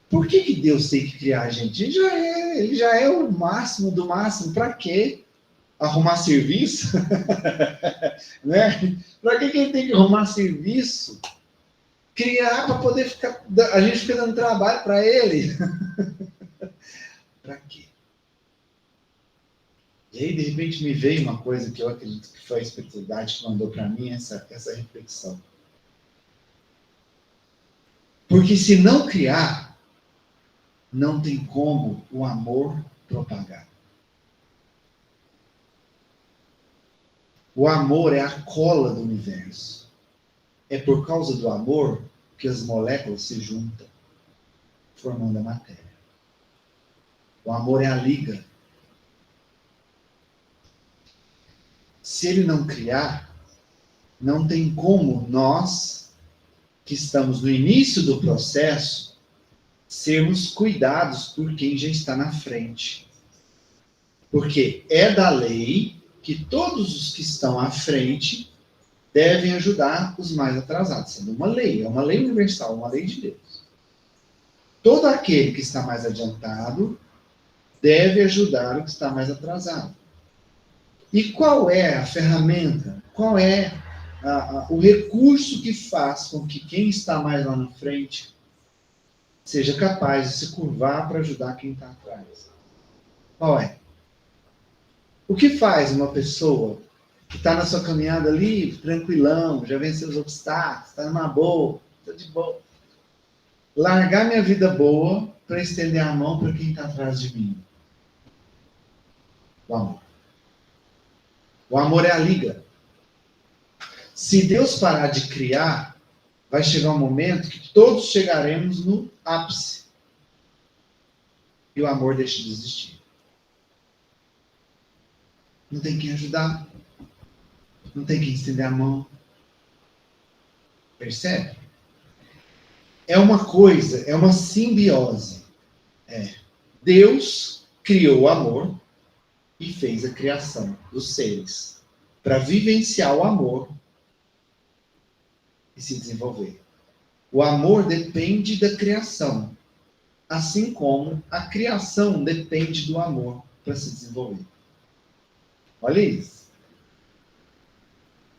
Por que Deus tem que criar a gente? Ele já é o máximo do máximo. Para quê? Arrumar serviço? Né? Para que ele tem que arrumar serviço? Criar para poder ficar... A gente fica dando trabalho para ele. Para quê? E aí, de repente, me veio uma coisa que eu acredito que foi a espiritualidade que mandou para mim essa reflexão. Porque se não criar, não tem como o amor propagar. O amor é a cola do universo. É por causa do amor que as moléculas se juntam, formando a matéria. O amor é a liga. Se ele não criar, não tem como nós, que estamos no início do processo, sermos cuidados por quem já está na frente. Porque é da lei que todos os que estão à frente devem ajudar os mais atrasados. Sendo uma lei, é uma lei universal, uma lei de Deus. Todo aquele que está mais adiantado deve ajudar o que está mais atrasado. E qual é a ferramenta? Qual é o recurso que faz com que quem está mais lá na frente seja capaz de se curvar para ajudar quem está atrás? Qual é? O que faz uma pessoa que está na sua caminhada ali, tranquilão, já venceu os obstáculos, está numa boa, está de boa, largar minha vida boa para estender a mão para quem está atrás de mim? O amor. O amor é a liga. Se Deus parar de criar, vai chegar um momento que todos chegaremos no ápice. E o amor deixa de existir. Não tem quem ajudar. Não tem quem estender a mão. Percebe? É uma coisa, é uma simbiose. Deus criou o amor e fez a criação dos seres para vivenciar o amor e se desenvolver. O amor depende da criação, assim como a criação depende do amor para se desenvolver. Olha isso.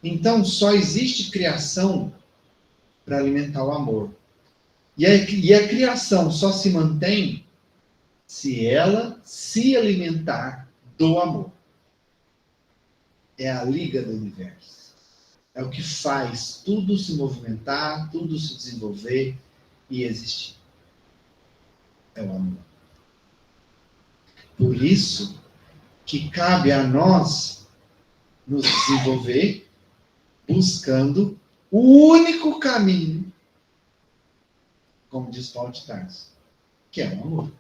Então, só existe criação para alimentar o amor. E a criação só se mantém se ela se alimentar do amor. É a liga do universo. É o que faz tudo se movimentar, tudo se desenvolver e existir. É o amor. Por isso que cabe a nós nos desenvolver buscando o único caminho, como diz Paulo de Tarso, que é o amor.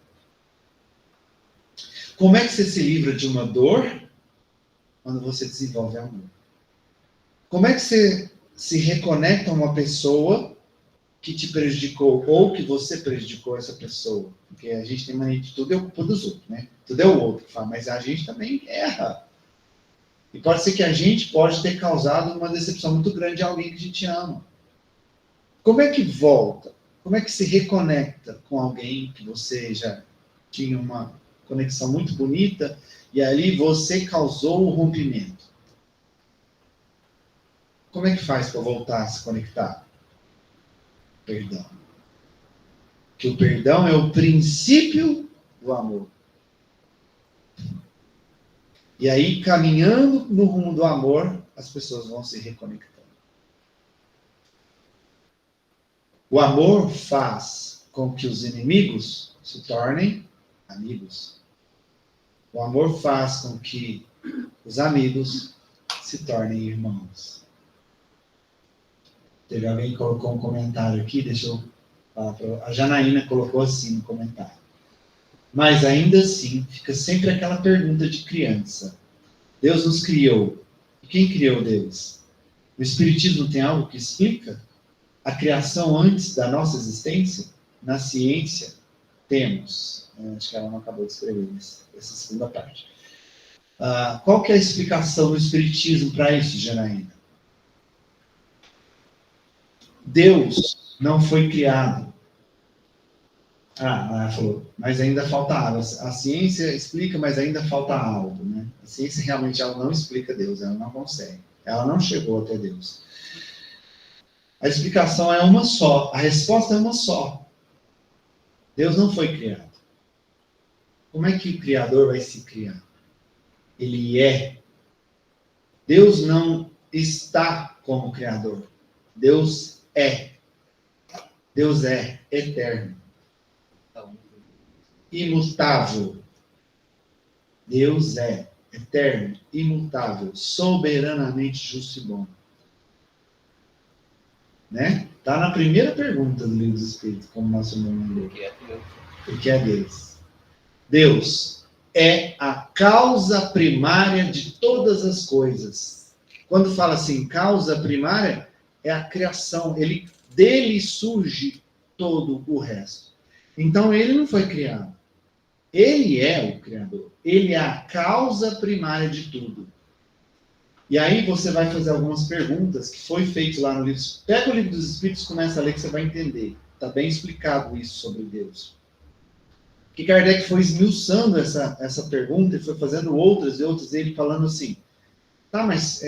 Como é que você se livra de uma dor? Quando você desenvolve amor. Como é que você se reconecta a uma pessoa que te prejudicou ou que você prejudicou essa pessoa. Porque a gente tem mania de tudo é culpa dos outros, né? Tudo é o outro que fala, mas a gente também erra. E pode ser que a gente pode ter causado uma decepção muito grande a alguém que a gente ama. Como é que volta? Como é que se reconecta com alguém que você já tinha uma conexão muito bonita e ali você causou o rompimento? Como é que faz para voltar a se conectar? Perdão. Que o perdão é o princípio do amor. E aí, caminhando no rumo do amor, as pessoas vão se reconectando. O amor faz com que os inimigos se tornem amigos. O amor faz com que os amigos se tornem irmãos. Teve alguém que colocou um comentário aqui, deixa eu falar para a Janaína colocou assim no comentário. Mas ainda assim, fica sempre aquela pergunta de criança. Deus nos criou. E quem criou Deus? O Espiritismo tem algo que explica a criação antes da nossa existência? Na ciência, temos. Acho que ela não acabou de escrever essa segunda parte. Qual que é a explicação do Espiritismo para isso, Janaína? Deus não foi criado. Ela falou, mas ainda falta algo. A ciência explica, mas ainda falta algo, né? A ciência realmente ela não explica Deus, ela não consegue. Ela não chegou até Deus. A explicação é uma só, a resposta é uma só. Deus não foi criado. Como é que o Criador vai se criar? Ele é. Deus não está como Criador. Deus é. Deus é eterno. Imutável. Deus é eterno, imutável, soberanamente justo e bom. Né? Está na primeira pergunta do Livro dos Espíritos, como nosso nome é. O que é Deus? Deus é a causa primária de todas as coisas. Quando fala assim, causa primária, é a criação. Dele surge todo o resto. Então, ele não foi criado. Ele é o Criador. Ele é a causa primária de tudo. E aí você vai fazer algumas perguntas que foi feito lá no livro. Pega o Livro dos Espíritos e começa a ler que você vai entender. Está bem explicado isso sobre Deus. Que Kardec foi esmiuçando essa pergunta e foi fazendo outras e outras, ele falando assim, tá, mas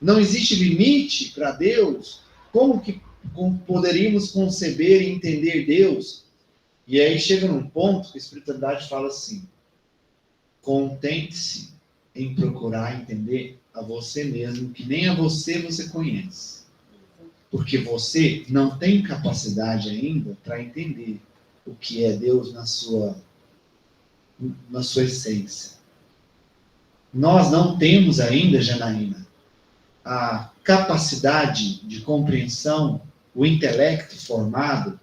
não existe limite para Deus? Como poderíamos conceber e entender Deus? E aí chega num ponto que a espiritualidade fala assim, contente-se em procurar entender a você mesmo, que nem a você conhece. Porque você não tem capacidade ainda para entender o que é Deus na sua essência. Nós não temos ainda, Janaína, a capacidade de compreensão, o intelecto formado,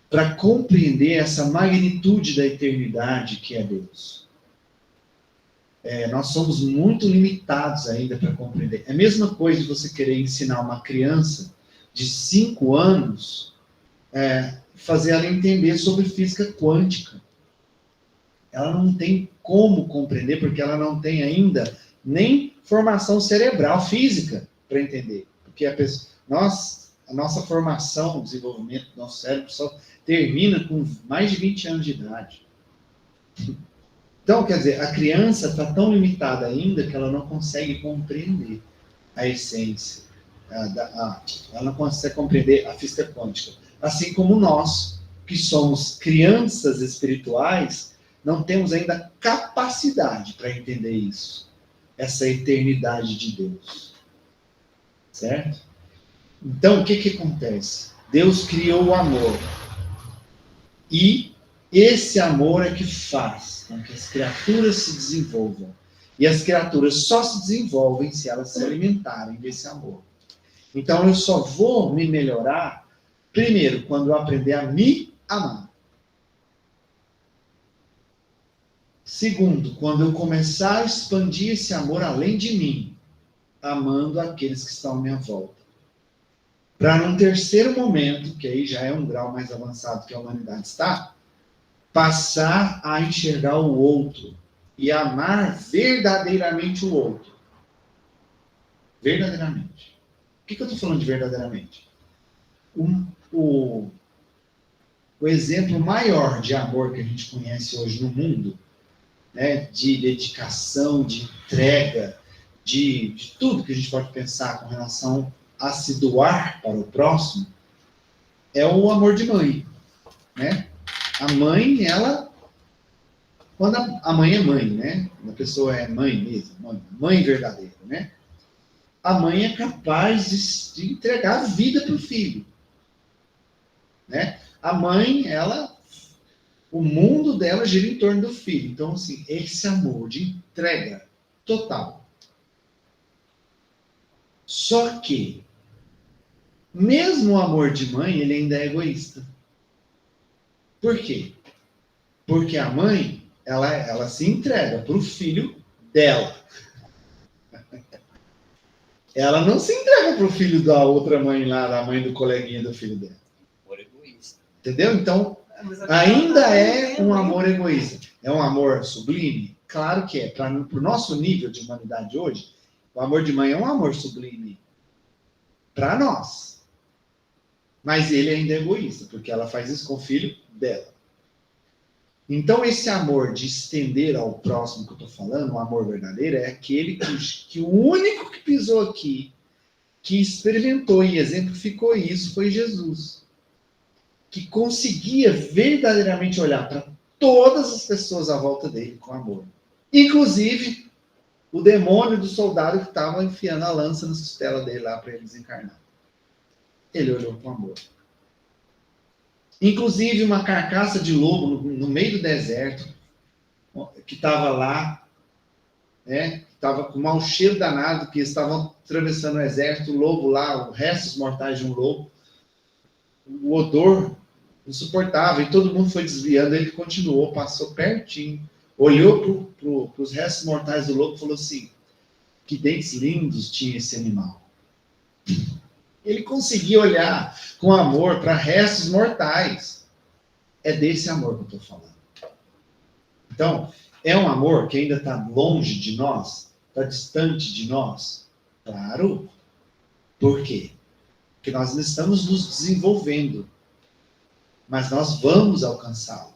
para compreender essa magnitude da eternidade que é Deus. Nós somos muito limitados ainda para compreender. É a mesma coisa de você querer ensinar uma criança de 5 anos, fazer ela entender sobre física quântica. Ela não tem como compreender, porque ela não tem ainda nem formação cerebral física para entender. Porque a nossa formação, o desenvolvimento do nosso cérebro só termina com mais de 20 anos de idade. Então, quer dizer, a criança está tão limitada ainda que ela não consegue compreender a essência. Ela não consegue compreender a física quântica. Assim como nós, que somos crianças espirituais, não temos ainda capacidade para entender isso. Essa eternidade de Deus. Certo? Então, o que acontece? Deus criou o amor. E esse amor é que faz com que as criaturas se desenvolvam. E as criaturas só se desenvolvem se elas se alimentarem desse amor. Então, eu só vou me melhorar, primeiro, quando eu aprender a me amar. Segundo, quando eu começar a expandir esse amor além de mim, amando aqueles que estão à minha volta. para num terceiro momento, que aí já é um grau mais avançado que a humanidade está, passar a enxergar o outro e amar verdadeiramente o outro. Verdadeiramente. O que eu estou falando de verdadeiramente? O exemplo maior de amor que a gente conhece hoje no mundo, né, de dedicação, de entrega, de tudo que a gente pode pensar com relação a se doar para o próximo, é o amor de mãe, né? A mãe, ela, quando a mãe é mãe, né? A pessoa é mãe mesmo, mãe verdadeira, né? A mãe é capaz de entregar a vida para o filho, né? A mãe, ela, o mundo dela gira em torno do filho. Então, assim, esse amor de entrega total. Só que, mesmo o amor de mãe, ele ainda é egoísta. Por quê? Porque a mãe, ela se entrega para o filho dela. Ela não se entrega para o filho da outra mãe lá, da mãe do coleguinha do filho dela. Amor egoísta. Entendeu? Então, ainda é um amor egoísta. É um amor sublime? Claro que é. Para o nosso nível de humanidade hoje, o amor de mãe é um amor sublime para nós. Mas ele ainda é egoísta, porque ela faz isso com o filho dela. Então, esse amor de estender ao próximo que eu estou falando, o amor verdadeiro, é aquele que o único que pisou aqui, que experimentou e exemplificou isso, foi Jesus. Que conseguia verdadeiramente olhar para todas as pessoas à volta dele com amor. Inclusive, o demônio do soldado que estava enfiando a lança na costela dele lá para ele desencarnar. Ele olhou com amor. Inclusive, uma carcaça de lobo no meio do deserto, que estava lá, né, que estava com mau cheiro danado, que estavam atravessando o exército, o lobo lá, os restos mortais de um lobo, o odor insuportável, e todo mundo foi desviando, ele continuou, passou pertinho, olhou para os restos mortais do lobo e falou assim, que dentes lindos tinha esse animal. Ele conseguia olhar com amor para restos mortais. É desse amor que eu estou falando. Então, é um amor que ainda está longe de nós, está distante de nós? Claro. Por quê? Porque nós não estamos nos desenvolvendo. Mas nós vamos alcançá-lo.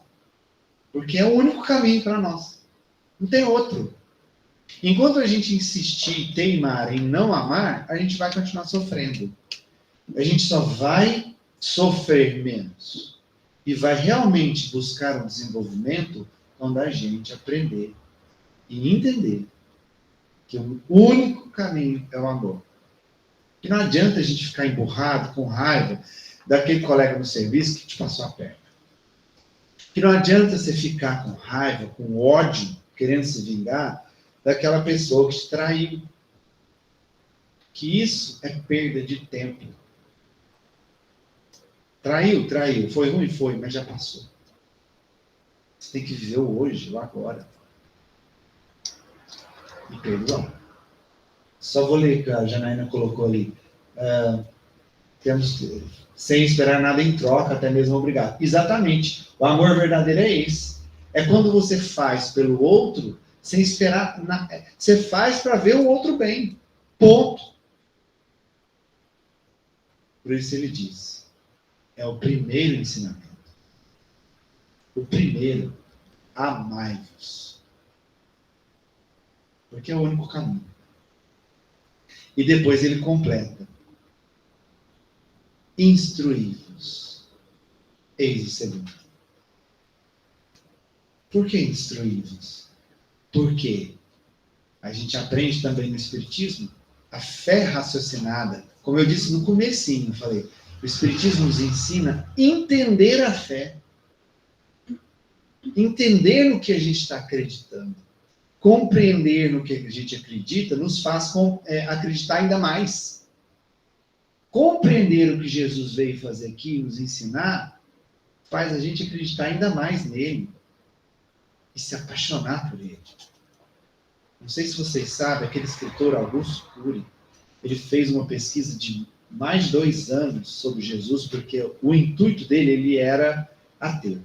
Porque é o único caminho para nós. Não tem outro. Enquanto a gente insistir e teimar em não amar, a gente vai continuar sofrendo. A gente só vai sofrer menos. E vai realmente buscar um desenvolvimento quando a gente aprender e entender que o único caminho é o amor. Que não adianta a gente ficar emburrado, com raiva, daquele colega no serviço que te passou a perna. Que não adianta você ficar com raiva, com ódio, querendo se vingar, daquela pessoa que te traiu. Que isso é perda de tempo. Traiu. Foi ruim? Foi, mas já passou. Você tem que viver o hoje, o agora. E perdoar. Só vou ler que a Janaína colocou ali. Temos sem esperar nada em troca, até mesmo obrigado. Exatamente. O amor verdadeiro é esse. É quando você faz pelo outro sem esperar nada. Você faz para ver o outro bem. Ponto. Por isso ele diz. É o primeiro ensinamento. O primeiro, amai-vos. Porque é o único caminho. E depois ele completa. Instruí-vos. Eis o segundo. Por que instruí-vos? Porque a gente aprende também no Espiritismo a fé raciocinada. Como eu disse no comecinho, eu falei, o Espiritismo nos ensina a entender a fé. Entender no que a gente está acreditando. Compreender no que a gente acredita nos faz acreditar ainda mais. Compreender o que Jesus veio fazer aqui, nos ensinar, faz a gente acreditar ainda mais nele. E se apaixonar por ele. Não sei se vocês sabem, aquele escritor Augusto Cury, ele fez uma pesquisa de mais de 2 anos sobre Jesus, porque o intuito dele, ele era ateu.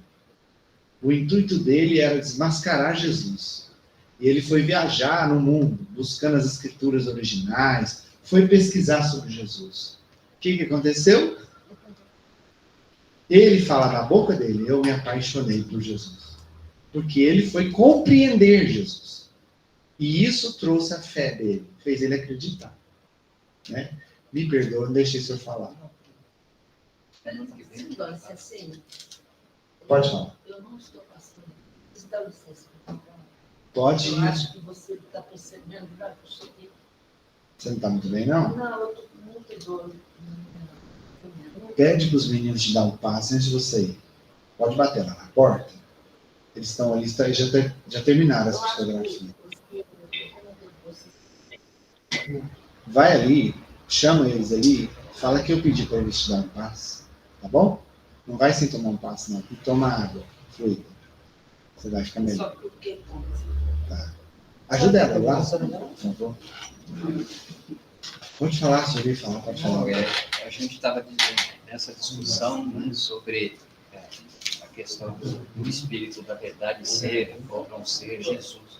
O intuito dele era desmascarar Jesus. E ele foi viajar no mundo, buscando as escrituras originais, foi pesquisar sobre Jesus. O que aconteceu? Ele fala na boca dele, eu me apaixonei por Jesus. Porque ele foi compreender Jesus. E isso trouxe a fé dele, fez ele acreditar. Né? Me perdoa, não deixei o senhor falar. Pode falar. Eu não estou passando. Você dá licença. Pode Eu ir. acho que você está percebendo já que eu cheguei. Você não está muito bem, não? Não, eu estou com muita dor. Pede para os meninos te dar um passe antes de você ir. Pode bater lá na porta. Eles estão ali, já terminaram essa fotografia. Vai ali, chama eles ali, fala que eu pedi para eles te dar um passe. Tá bom? Não vai sem tomar um passe, não. E toma água fluida. Você vai ficar melhor. Só porque Tá. Ajuda ela lá, por favor. Pode falar, se ouvir falar, pode falar. A gente estava nessa discussão, né, sobre a questão do Espírito da Verdade ser ou não ser Jesus.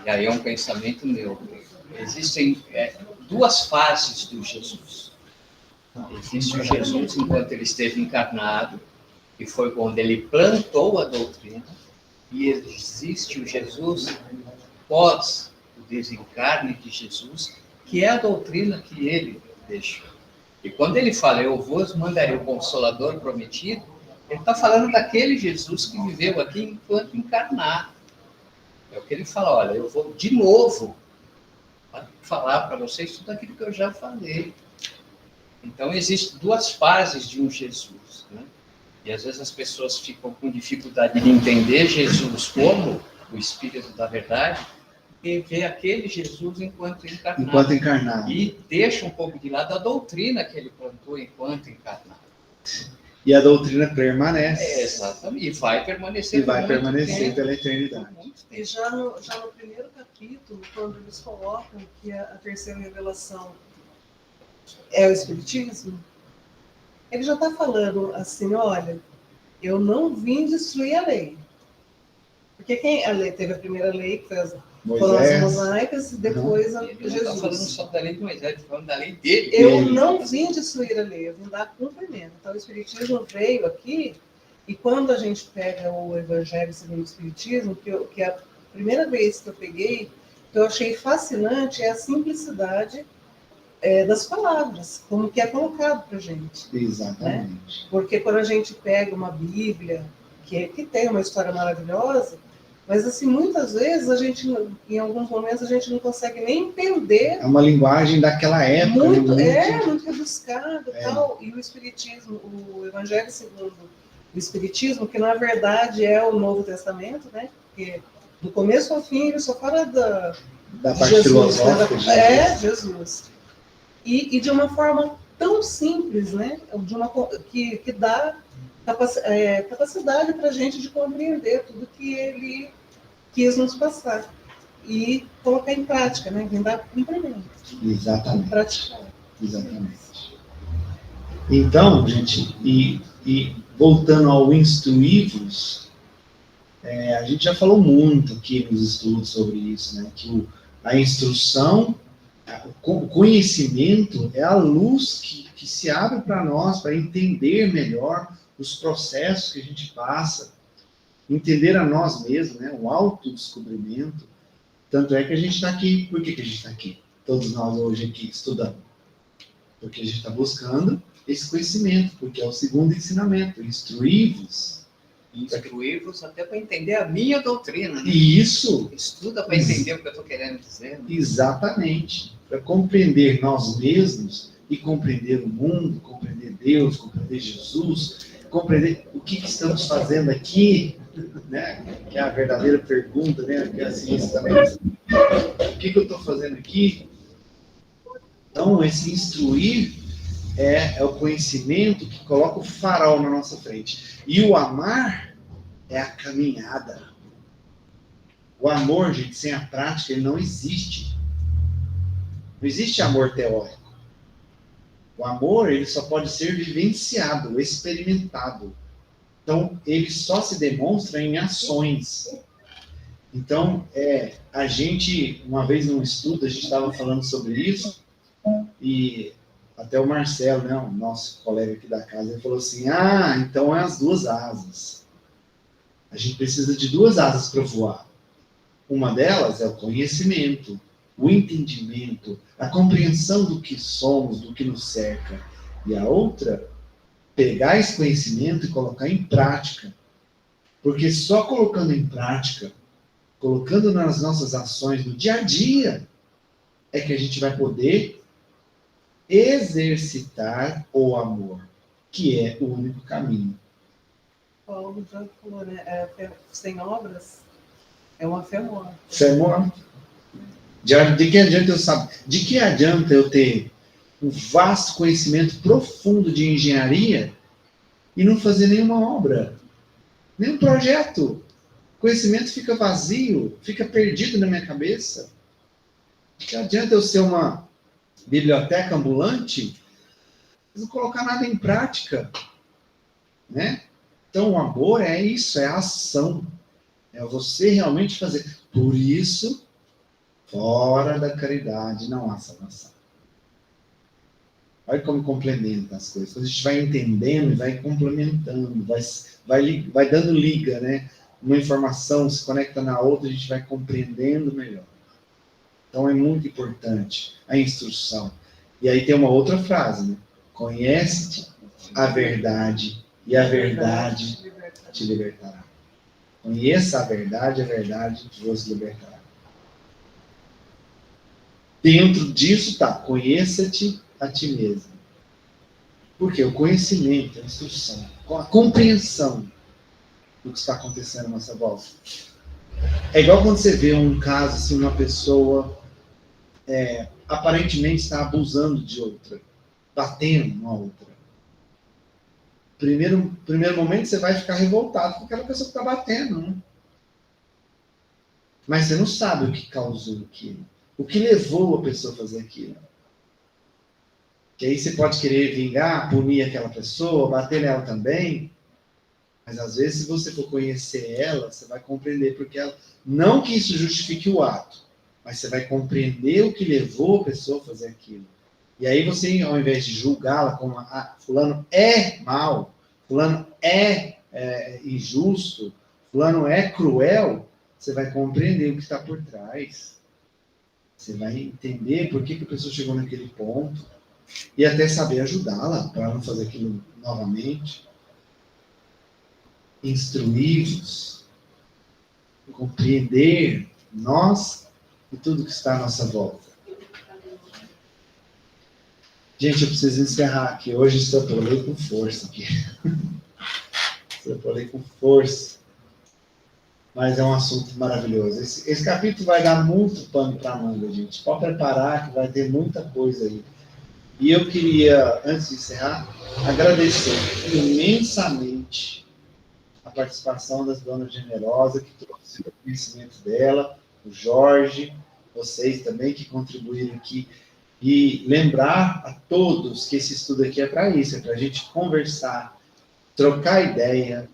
E aí é um pensamento meu. Existem 2 fases do Jesus. Existe o Jesus enquanto ele esteve encarnado, que foi quando ele plantou a doutrina, e existe o Jesus pós o desencarne de Jesus, que é a doutrina que ele deixou. E quando ele fala, eu vos mandarei o Consolador prometido, ele está falando daquele Jesus que viveu aqui enquanto encarnado. É o que ele fala, olha, eu vou de novo falar para vocês tudo aquilo que eu já falei. Então, existem 2 fases de um Jesus, né? E às vezes as pessoas ficam com dificuldade de entender Jesus como o Espírito da Verdade e ver aquele Jesus enquanto encarnado. E deixa um pouco de lado a doutrina que ele plantou enquanto encarnado. E a doutrina permanece. Exatamente. E vai permanecer. E vai permanecer pela eternidade. E já no primeiro capítulo, quando eles colocam que a terceira revelação é o Espiritismo, ele já está falando assim, olha, eu não vim destruir a lei. Porque a lei teve a primeira lei, que foi foram as mosaicas, e depois a Jesus. Ele não Jesus. está falando só da lei de Moisés, ele está falando da lei dele. Eu não vim destruir a lei, eu vim dar cumprimento. Então o Espiritismo veio aqui, e quando a gente pega o Evangelho segundo o Espiritismo, que a primeira vez que eu peguei, que eu achei fascinante, é a simplicidade das palavras, como que é colocado para a gente. Exatamente. Né? Porque quando a gente pega uma Bíblia, que tem uma história maravilhosa, mas assim, muitas vezes a gente, em alguns momentos, a gente não consegue nem entender. É uma linguagem daquela época. Muito rebuscado e tal. E o Espiritismo, o Evangelho segundo o Espiritismo, que na verdade é o Novo Testamento, né? Porque do começo ao fim ele só fala da parte Jesus, filosófica de Jesus. Jesus. E de uma forma tão simples, né? Que dá capacidade para a gente de compreender tudo que ele quis nos passar e colocar em prática, né? Vem dar cumprimento. Exatamente. Praticar. Exatamente. Então, gente, e voltando ao instruí-vos, a gente já falou muito aqui nos estudos sobre isso, né? Que a instrução, o conhecimento é a luz que se abre para nós, para entender melhor os processos que a gente passa, entender a nós mesmos, né? O autodescobrimento. Tanto é que a gente está aqui. Por que a gente está aqui? Todos nós hoje aqui estudando. Porque a gente está buscando esse conhecimento, porque é o segundo ensinamento, instruí-vos. Instruí-vos até para entender a minha doutrina. Né? Isso. Estuda para entender o que eu estou querendo dizer. Né? Exatamente. Para compreender nós mesmos e compreender o mundo, compreender Deus, compreender Jesus, compreender o que estamos fazendo aqui, né? Que é a verdadeira pergunta, né? Que é a ciência também. O que eu estou fazendo aqui? Então, esse instruir é o conhecimento que coloca o farol na nossa frente. E o amar é a caminhada. O amor, gente, sem a prática, ele não existe. Não existe amor teórico. O amor, ele só pode ser vivenciado, experimentado. Então, ele só se demonstra em ações. Então, a gente, uma vez num estudo, a gente estava falando sobre isso, e até o Marcelo, né, o nosso colega aqui da casa, ele falou assim, então é as duas asas. A gente precisa de duas asas para voar. Uma delas é o conhecimento, o entendimento, a compreensão do que somos, do que nos cerca. E a outra, pegar esse conhecimento e colocar em prática. Porque só colocando em prática, colocando nas nossas ações, no dia a dia, é que a gente vai poder exercitar o amor, que é o único caminho. Paulo já falou, né? Fé sem obras é uma fé morta. Fé morta. De que adianta eu saber? De que adianta eu ter um vasto conhecimento profundo de engenharia e não fazer nenhuma obra, nenhum projeto? O conhecimento fica vazio, fica perdido na minha cabeça. De que adianta eu ser uma biblioteca ambulante e não colocar nada em prática, né? Então, o amor é isso, é a ação. É você realmente fazer. Por isso, fora da caridade não há salvação. Olha como complementa as coisas. A gente vai entendendo e vai complementando, vai dando liga, né? Uma informação se conecta na outra, a gente vai compreendendo melhor. Então, é muito importante a instrução. E aí tem uma outra frase, né? Conhece-te a verdade, e a verdade te libertará. Conheça a verdade vos libertará. Dentro disso está, conheça-te a ti mesmo. Por quê? O conhecimento, a instrução, a compreensão do que está acontecendo à nossa volta. É igual quando você vê um caso, assim, uma pessoa aparentemente está abusando de outra, batendo uma outra. Primeiro momento você vai ficar revoltado com aquela pessoa que está batendo, né? Mas você não sabe o que causou aquilo, o que levou a pessoa a fazer aquilo. Que aí você pode querer vingar, punir aquela pessoa, bater nela também, mas às vezes se você for conhecer ela, você vai compreender porque ela, não que isso justifique o ato, mas você vai compreender o que levou a pessoa a fazer aquilo. E aí você, ao invés de julgá-la como fulano é mau, fulano é injusto, fulano é cruel, você vai compreender o que está por trás. Você vai entender por que a pessoa chegou naquele ponto e até saber ajudá-la para não fazer aquilo novamente. Instruí-vos, compreender nós e tudo que está à nossa volta. Gente, eu preciso encerrar aqui. Hoje extrapolei com força aqui. Extrapolei com força. Mas é um assunto maravilhoso. Esse capítulo vai dar muito pano para a manga, gente. Pode preparar que vai ter muita coisa aí. E eu queria, antes de encerrar, agradecer imensamente a participação das Donas Generosas, que trouxe o conhecimento dela, o Jorge, vocês também que contribuíram aqui. E lembrar a todos que esse estudo aqui é para isso, é para a gente conversar, trocar ideia.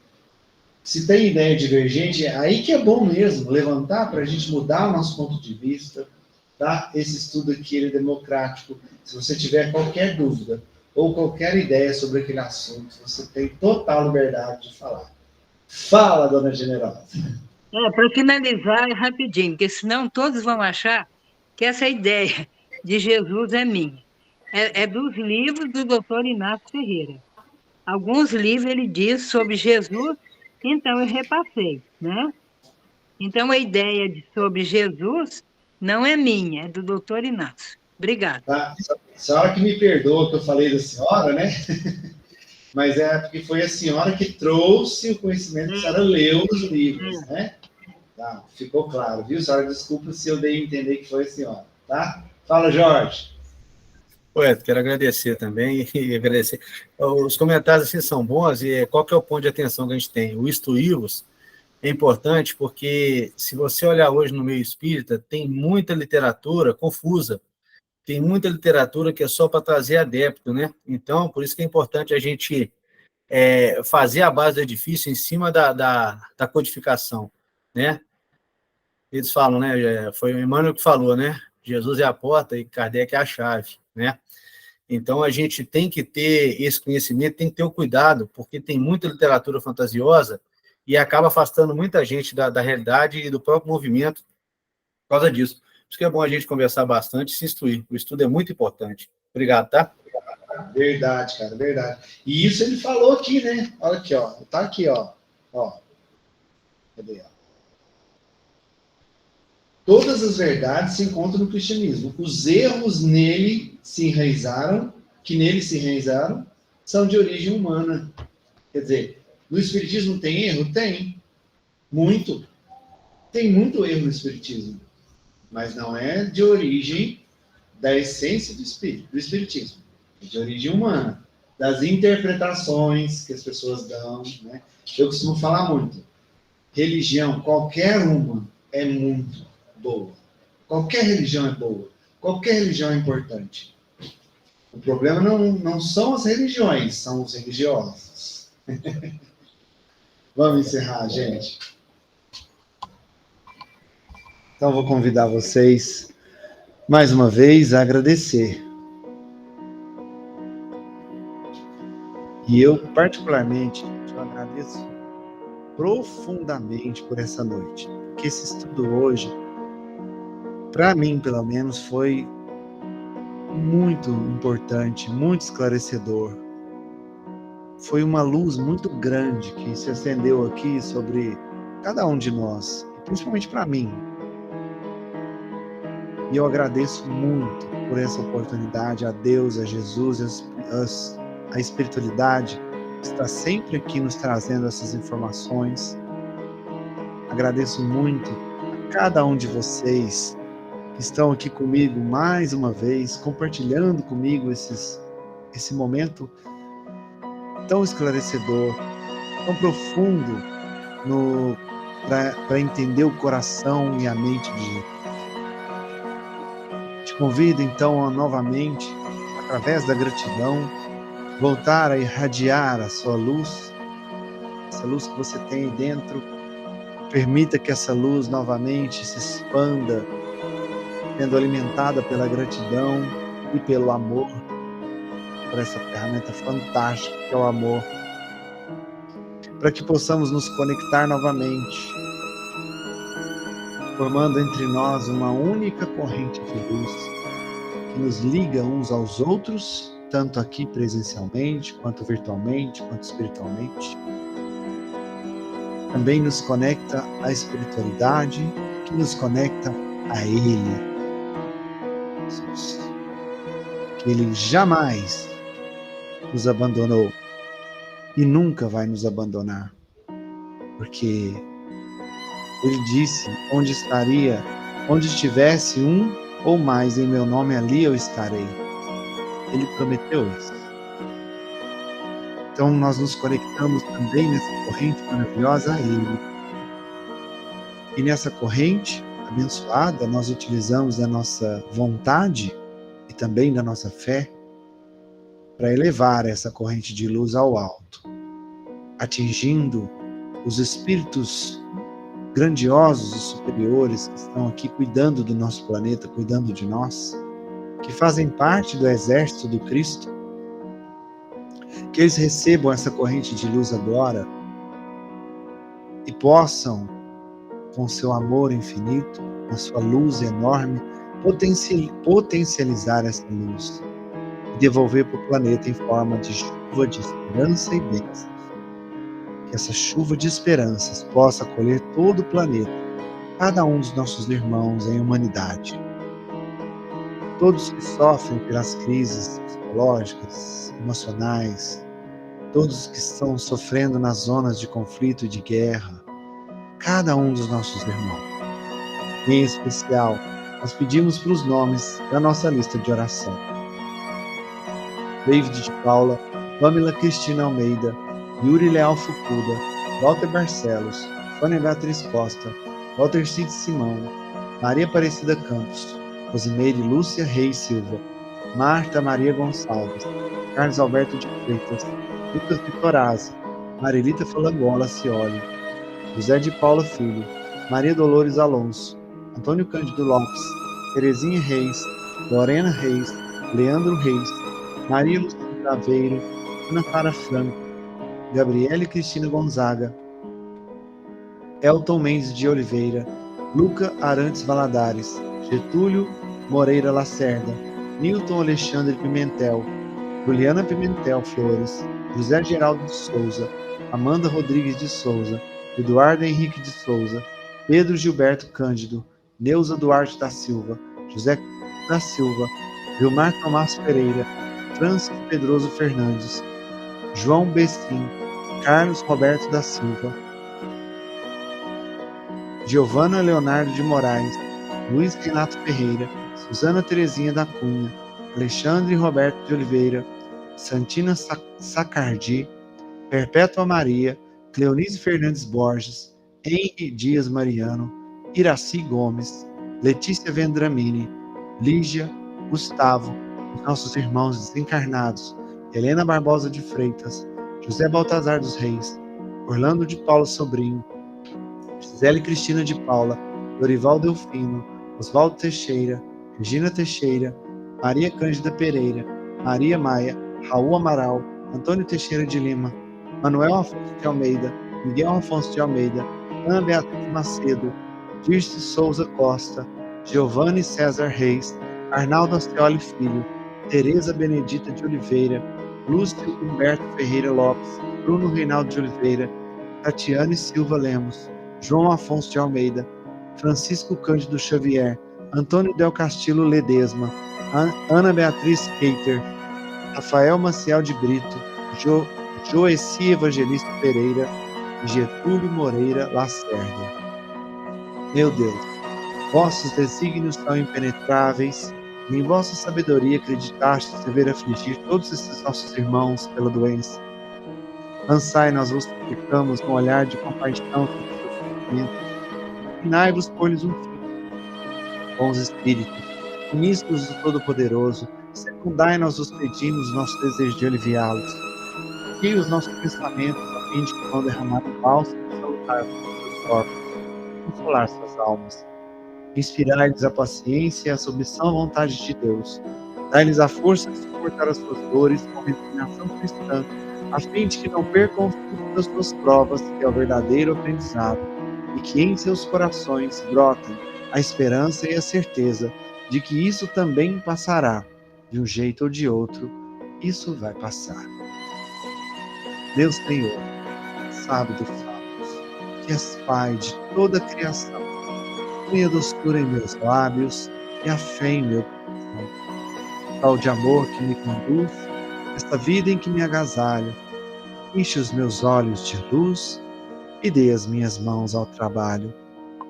Se tem ideia divergente, é aí que é bom mesmo, levantar para a gente mudar o nosso ponto de vista, tá? Esse estudo aqui ele é democrático. Se você tiver qualquer dúvida ou qualquer ideia sobre aquele assunto, você tem total liberdade de falar. Fala, Dona Generosa. Para finalizar, rapidinho, porque senão todos vão achar que essa ideia de Jesus é minha. É dos livros do Dr. Inácio Ferreira. Alguns livros ele diz sobre Jesus, então eu repassei, né? Então a ideia sobre Jesus não é minha, é do Dr. Inácio. Obrigada. Tá? A senhora que me perdoa que eu falei da senhora, né? Mas é porque foi a senhora que trouxe o conhecimento que a senhora leu nos livros, né? Tá, ficou claro, viu, senhora? Desculpa se eu dei a entender que foi a senhora, tá? Fala, Jorge. Poeta, quero agradecer também e agradecer. Os comentários assim são bons e qual que é o ponto de atenção que a gente tem? O instruí-los é importante porque se você olhar hoje no meio espírita, tem muita literatura confusa tem muita literatura que é só para trazer adepto, né? Então, por isso que é importante a gente fazer a base do edifício em cima da codificação, né? Eles falam, né? Foi o Emmanuel que falou, né? Jesus é a porta e Kardec é a chave, né? Então, a gente tem que ter esse conhecimento, tem que ter o cuidado, porque tem muita literatura fantasiosa e acaba afastando muita gente da realidade e do próprio movimento por causa disso. Por isso que é bom a gente conversar bastante e se instruir. O estudo é muito importante. Obrigado, tá? Verdade, cara, verdade. E isso ele falou aqui, né? Olha aqui, ó. Tá aqui, ó. Ó. Cadê? Ó? Todas as verdades se encontram no cristianismo. Os erros nele se enraizaram, são de origem humana. Quer dizer, no espiritismo tem erro? Tem. Muito. Tem muito erro no espiritismo. Mas não é de origem da essência do espiritismo. É de origem humana. Das interpretações que as pessoas dão, né? Eu costumo falar muito. Religião, qualquer uma, é muito boa. Qualquer religião é boa. Qualquer religião é importante. O problema não são as religiões, são os religiosos. Vamos encerrar, gente. Então, vou convidar vocês, mais uma vez, a agradecer. E eu, particularmente, eu agradeço profundamente por essa noite. Porque esse estudo hoje, para mim, pelo menos, foi muito importante, muito esclarecedor. Foi uma luz muito grande que se acendeu aqui sobre cada um de nós, e principalmente para mim. E eu agradeço muito por essa oportunidade, a Deus, a Jesus, a espiritualidade que está sempre aqui nos trazendo essas informações. Agradeço muito a cada um de vocês que estão aqui comigo mais uma vez, compartilhando comigo esse momento tão esclarecedor, tão profundo para entender o coração e a mente de Jesus. Te convido então novamente, através da gratidão, voltar a irradiar a sua luz, essa luz que você tem aí dentro. Permita que essa luz novamente se expanda, sendo alimentada pela gratidão e pelo amor, por essa ferramenta fantástica que é o amor, para que possamos nos conectar novamente, formando entre nós uma única corrente de luz que nos liga uns aos outros, tanto aqui presencialmente, quanto virtualmente, quanto espiritualmente. Também nos conecta à espiritualidade, que nos conecta a Ele, Jesus, que Ele jamais nos abandonou e nunca vai nos abandonar, porque Ele disse: onde estivesse um ou mais em meu nome, ali eu estarei. Ele prometeu isso. Então nós nos conectamos também nessa corrente maravilhosa a Ele. E nessa corrente abençoada, nós utilizamos da nossa vontade e também da nossa fé para elevar essa corrente de luz ao alto, atingindo os espíritos grandiosos e superiores que estão aqui cuidando do nosso planeta, cuidando de nós, que fazem parte do exército do Cristo, que eles recebam essa corrente de luz agora e possam, com seu amor infinito, com a sua luz enorme, potencializar essa luz e devolver para o planeta em forma de chuva de esperança e bênção. Que essa chuva de esperanças possa acolher todo o planeta, cada um dos nossos irmãos em humanidade. Todos que sofrem pelas crises psicológicas, emocionais, todos que estão sofrendo nas zonas de conflito e de guerra, cada um dos nossos irmãos. Em especial, nós pedimos para os nomes da nossa lista de oração. David de Paula, Pamela Cristina Almeida, Yuri Leal Fukuda, Walter Barcelos, Fânia Beatriz Costa, Walter Cid Simão, Maria Aparecida Campos, Rosimeire Lúcia Reis Silva, Marta Maria Gonçalves, Carlos Alberto de Freitas, Lucas Vitorazzi, Marilita Falangola Cioli, José de Paula Filho, Maria Dolores Alonso, Antônio Cândido Lopes, Terezinha Reis, Lorena Reis, Leandro Reis, Maria Lucinda Aveiro, Ana Clara Franco, Gabriele Cristina Gonzaga, Elton Mendes de Oliveira, Luca Arantes Valadares, Getúlio Moreira Lacerda, Nilton Alexandre Pimentel, Juliana Pimentel Flores, José Geraldo de Souza, Amanda Rodrigues de Souza, Eduardo Henrique de Souza, Pedro Gilberto Cândido, Neuza Duarte da Silva, José da Silva, Vilmar Tomás Pereira, Francis Pedroso Fernandes, João Bessim, Carlos Roberto da Silva, Giovana Leonardo de Moraes, Luiz Renato Ferreira, Suzana Terezinha da Cunha, Alexandre Roberto de Oliveira, Santina Sacardi, Perpétua Maria, Cleonice Fernandes Borges, Henri Dias Mariano, Iraci Gomes, Letícia Vendramini, Lígia, Gustavo, os nossos irmãos desencarnados, Helena Barbosa de Freitas, José Baltazar dos Reis, Orlando de Paulo Sobrinho, Gisele Cristina de Paula, Dorival Delfino, Oswaldo Teixeira, Regina Teixeira, Maria Cândida Pereira, Maria Maia, Raul Amaral, Antônio Teixeira de Lima, Manuel Afonso de Almeida, Miguel Afonso de Almeida, Ana Beatriz Macedo, Dirce Souza Costa, Giovanni César Reis, Arnaldo Ascioli Filho, Tereza Benedita de Oliveira, Lúcio Humberto Ferreira Lopes, Bruno Reinaldo de Oliveira, Tatiane Silva Lemos, João Afonso de Almeida, Francisco Cândido Xavier, Antônio Del Castillo Ledesma, Ana Beatriz Keiter, Rafael Maciel de Brito, Joeci Evangelista Pereira e Getúlio Moreira Lacerda. Meu Deus, vossos desígnios são impenetráveis, e em vossa sabedoria acreditastes dever afligir todos esses nossos irmãos pela doença. Lançai, nós vos suplicamos, um olhar de compaixão sobre o seu sofrimento, e inclinai-vos por-lhes um fim. Bons Espíritos, ministros do Todo-Poderoso, secundai-nós os pedimos, nosso desejo de aliviá-los. Guie os nossos pensamentos, a fim de que vão derramar o bálsamo salutar para os seus corpos, consolar suas almas. Inspirai-lhes a paciência e a submissão à vontade de Deus. Dai-lhes a força de suportar as suas dores com resignação cristã, a fim de que não percam o fruto das suas provas, que é o verdadeiro aprendizado, e que em seus corações brotem a esperança e a certeza de que isso também passará. De um jeito ou de outro, isso vai passar. Deus Senhor, sábio dos sábios, que és Pai de toda a criação, põe a doçura em meus lábios e a fé em meu coração. Tal de amor que me conduz, esta vida em que me agasalho, enche os meus olhos de luz e dê as minhas mãos ao trabalho.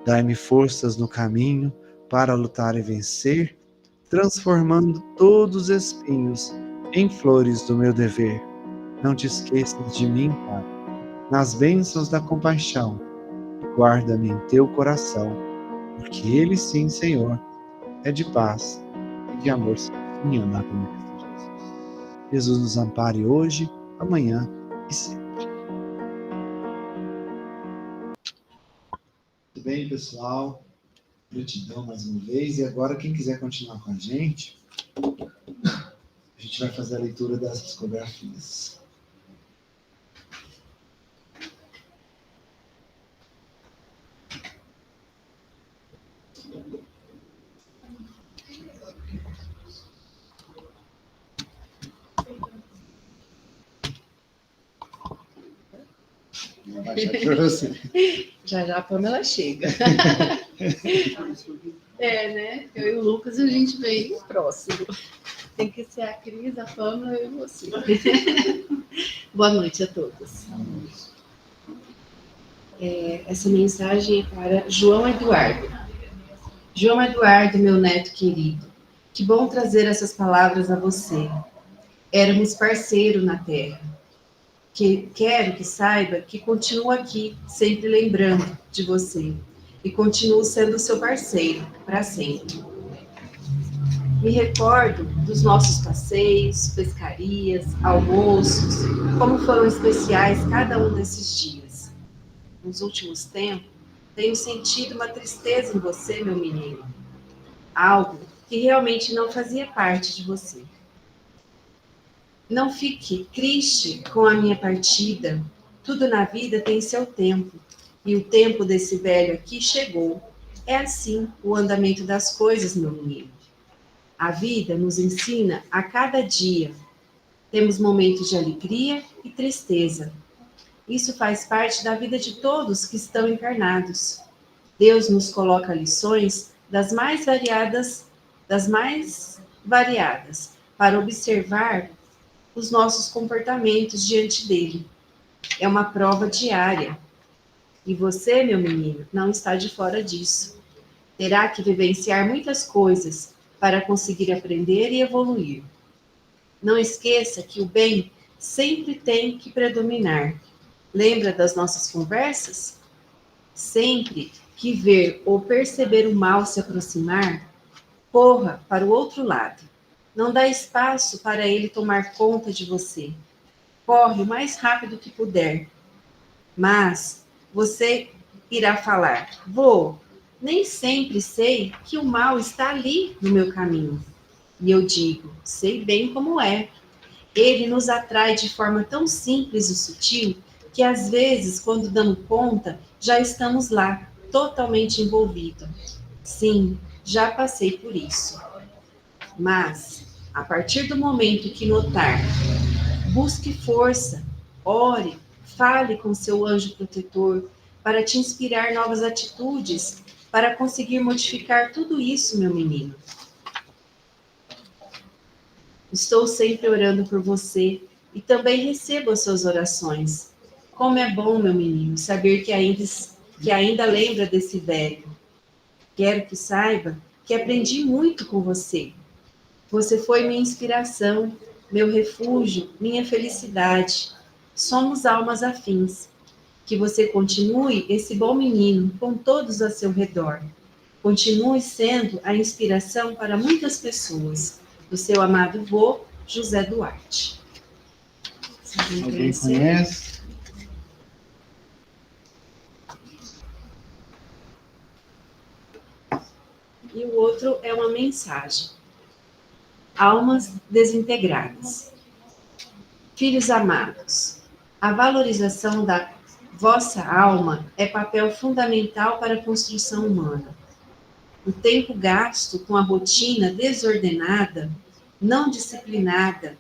Dai-me forças no caminho para lutar e vencer, transformando todos os espinhos em flores do meu dever. Não te esqueças de mim, Pai, nas bênçãos da compaixão, e guarda-me em teu coração, porque ele sim, Senhor, é de paz e de amor sem fim, amado Jesus. Jesus nos ampare hoje, amanhã e sempre. Muito bem, pessoal. Gratidão mais uma vez. E agora, quem quiser continuar com a gente vai fazer a leitura das psicografias. Vou baixar aqui para você. Já a Pamela chega. Né? Eu e o Lucas, a gente vem próximo. Tem que ser a Cris, a Pamela e você. Boa noite a todos. Essa mensagem é para João Eduardo. João Eduardo, meu neto querido, que bom trazer essas palavras a você. Éramos parceiros na terra. Quero que saiba que continuo aqui, sempre lembrando de você. E continuo sendo seu parceiro, para sempre. Me recordo dos nossos passeios, pescarias, almoços, como foram especiais cada um desses dias. Nos últimos tempos, tenho sentido uma tristeza em você, meu menino. Algo que realmente não fazia parte de você. Não fique triste com a minha partida. Tudo na vida tem seu tempo. E o tempo desse velho aqui chegou. É assim o andamento das coisas, meu menino. A vida nos ensina a cada dia. Temos momentos de alegria e tristeza. Isso faz parte da vida de todos que estão encarnados. Deus nos coloca lições das mais variadas, para observar os nossos comportamentos diante dele. É uma prova diária. E você, meu menino, não está de fora disso. Terá que vivenciar muitas coisas para conseguir aprender e evoluir. Não esqueça que o bem sempre tem que predominar. Lembra das nossas conversas? Sempre que ver ou perceber o mal se aproximar, corra para o outro lado. Não dá espaço para ele tomar conta de você. Corre o mais rápido que puder. Mas você irá falar: vô, nem sempre sei que o mal está ali no meu caminho. E eu digo: sei bem como é. Ele nos atrai de forma tão simples e sutil que às vezes, quando damos conta, já estamos lá, totalmente envolvidos. Sim, já passei por isso. Mas, a partir do momento que notar, busque força, ore, fale com seu anjo protetor para te inspirar novas atitudes, para conseguir modificar tudo isso, meu menino. Estou sempre orando por você e também recebo as suas orações. Como é bom, meu menino, saber que ainda lembra desse velho. Quero que saiba que aprendi muito com você. Você foi minha inspiração, meu refúgio, minha felicidade. Somos almas afins. Que você continue esse bom menino com todos a seu redor. Continue sendo a inspiração para muitas pessoas. Do seu amado vô, José Duarte. Alguém conhece? E o outro é uma mensagem. Almas desintegradas. Filhos amados, a valorização da vossa alma é papel fundamental para a construção humana. O tempo gasto com a rotina desordenada, não disciplinada,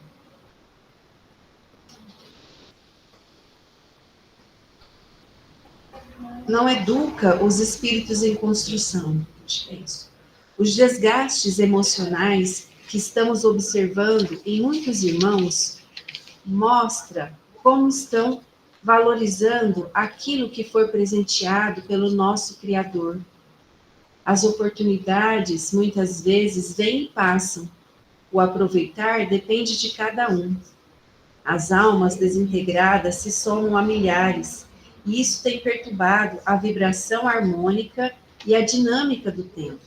não educa os espíritos em construção. Os desgastes emocionais que estamos observando em muitos irmãos mostra como estão valorizando aquilo que foi presenteado pelo nosso Criador. As oportunidades, muitas vezes, vêm e passam. O aproveitar depende de cada um. As almas desintegradas se somam a milhares, e isso tem perturbado a vibração harmônica e a dinâmica do tempo.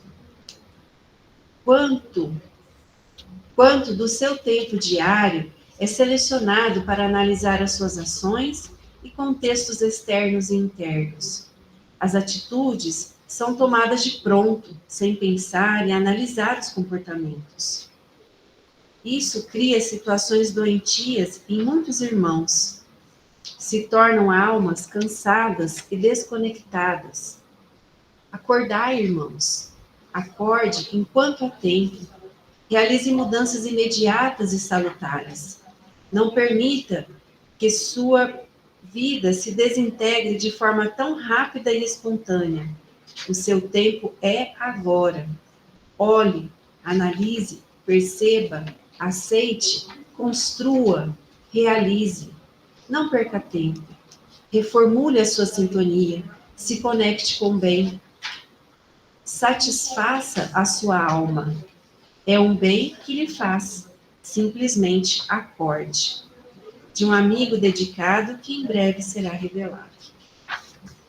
Quanto do seu tempo diário é selecionado para analisar as suas ações e contextos externos e internos? As atitudes são tomadas de pronto, sem pensar e analisar os comportamentos. Isso cria situações doentias em muitos irmãos. Se tornam almas cansadas e desconectadas. Acordai, irmãos. Acorde enquanto há tempo. Realize mudanças imediatas e salutares. Não permita que sua vida se desintegre de forma tão rápida e espontânea. O seu tempo é agora. Olhe, analise, perceba, aceite, construa, realize. Não perca tempo. Reformule a sua sintonia. Se conecte com o bem. Satisfaça a sua alma. É um bem que lhe faz. Simplesmente acorde. De um amigo dedicado que em breve será revelado.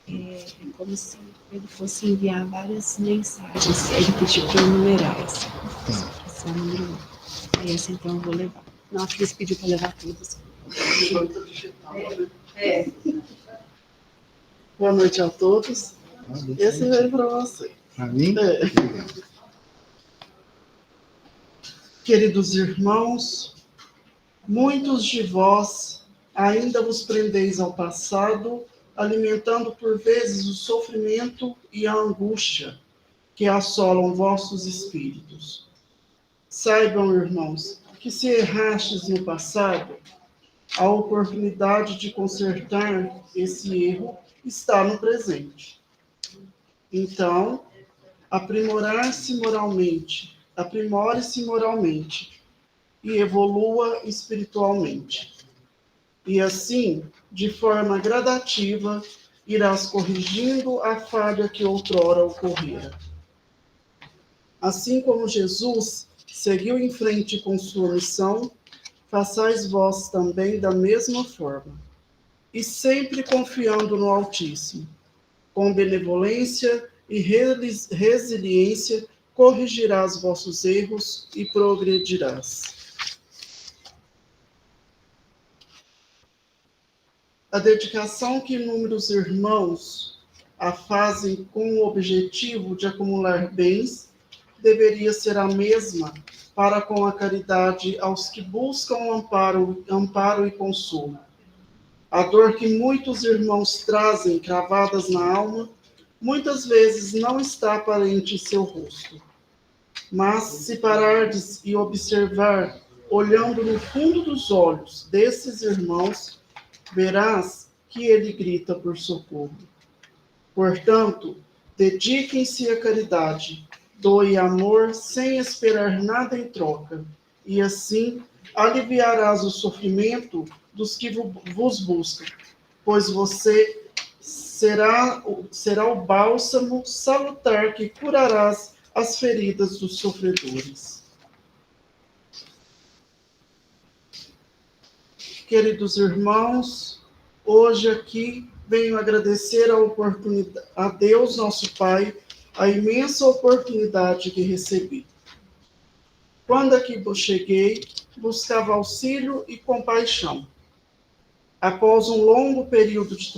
É como se ele fosse enviar várias mensagens. Ele pediu para eu numerar. Essa é a número 1. Essa então eu vou levar. Não, a Cris pediu para levar todas. Boa noite a todos. Esse veio para você. Para mim? Queridos irmãos, muitos de vós ainda vos prendeis ao passado, alimentando por vezes o sofrimento e a angústia que assolam vossos espíritos. Saibam, irmãos, que se errastes no passado, a oportunidade de consertar esse erro está no presente. Então, aprimore-se moralmente e evolua espiritualmente. E assim, de forma gradativa, irás corrigindo a falha que outrora ocorrera. Assim como Jesus seguiu em frente com sua missão, façais vós também da mesma forma, e sempre confiando no Altíssimo. Com benevolência e resiliência, corrigirás vossos erros e progredirás. A dedicação que inúmeros irmãos a fazem com o objetivo de acumular bens deveria ser a mesma para com a caridade aos que buscam amparo e consolo. A dor que muitos irmãos trazem cravadas na alma, muitas vezes não está aparente em seu rosto. Mas se parardes e observar, olhando no fundo dos olhos desses irmãos, verás que ele grita por socorro. Portanto, dediquem-se à caridade, doe amor sem esperar nada em troca, e assim aliviarás o sofrimento dos que vos buscam, pois você será o bálsamo salutar que curarás as feridas dos sofredores. Queridos irmãos, hoje aqui venho agradecer a Deus, nosso Pai, a imensa oportunidade que recebi. Quando aqui cheguei, buscava auxílio e compaixão. Após um longo período de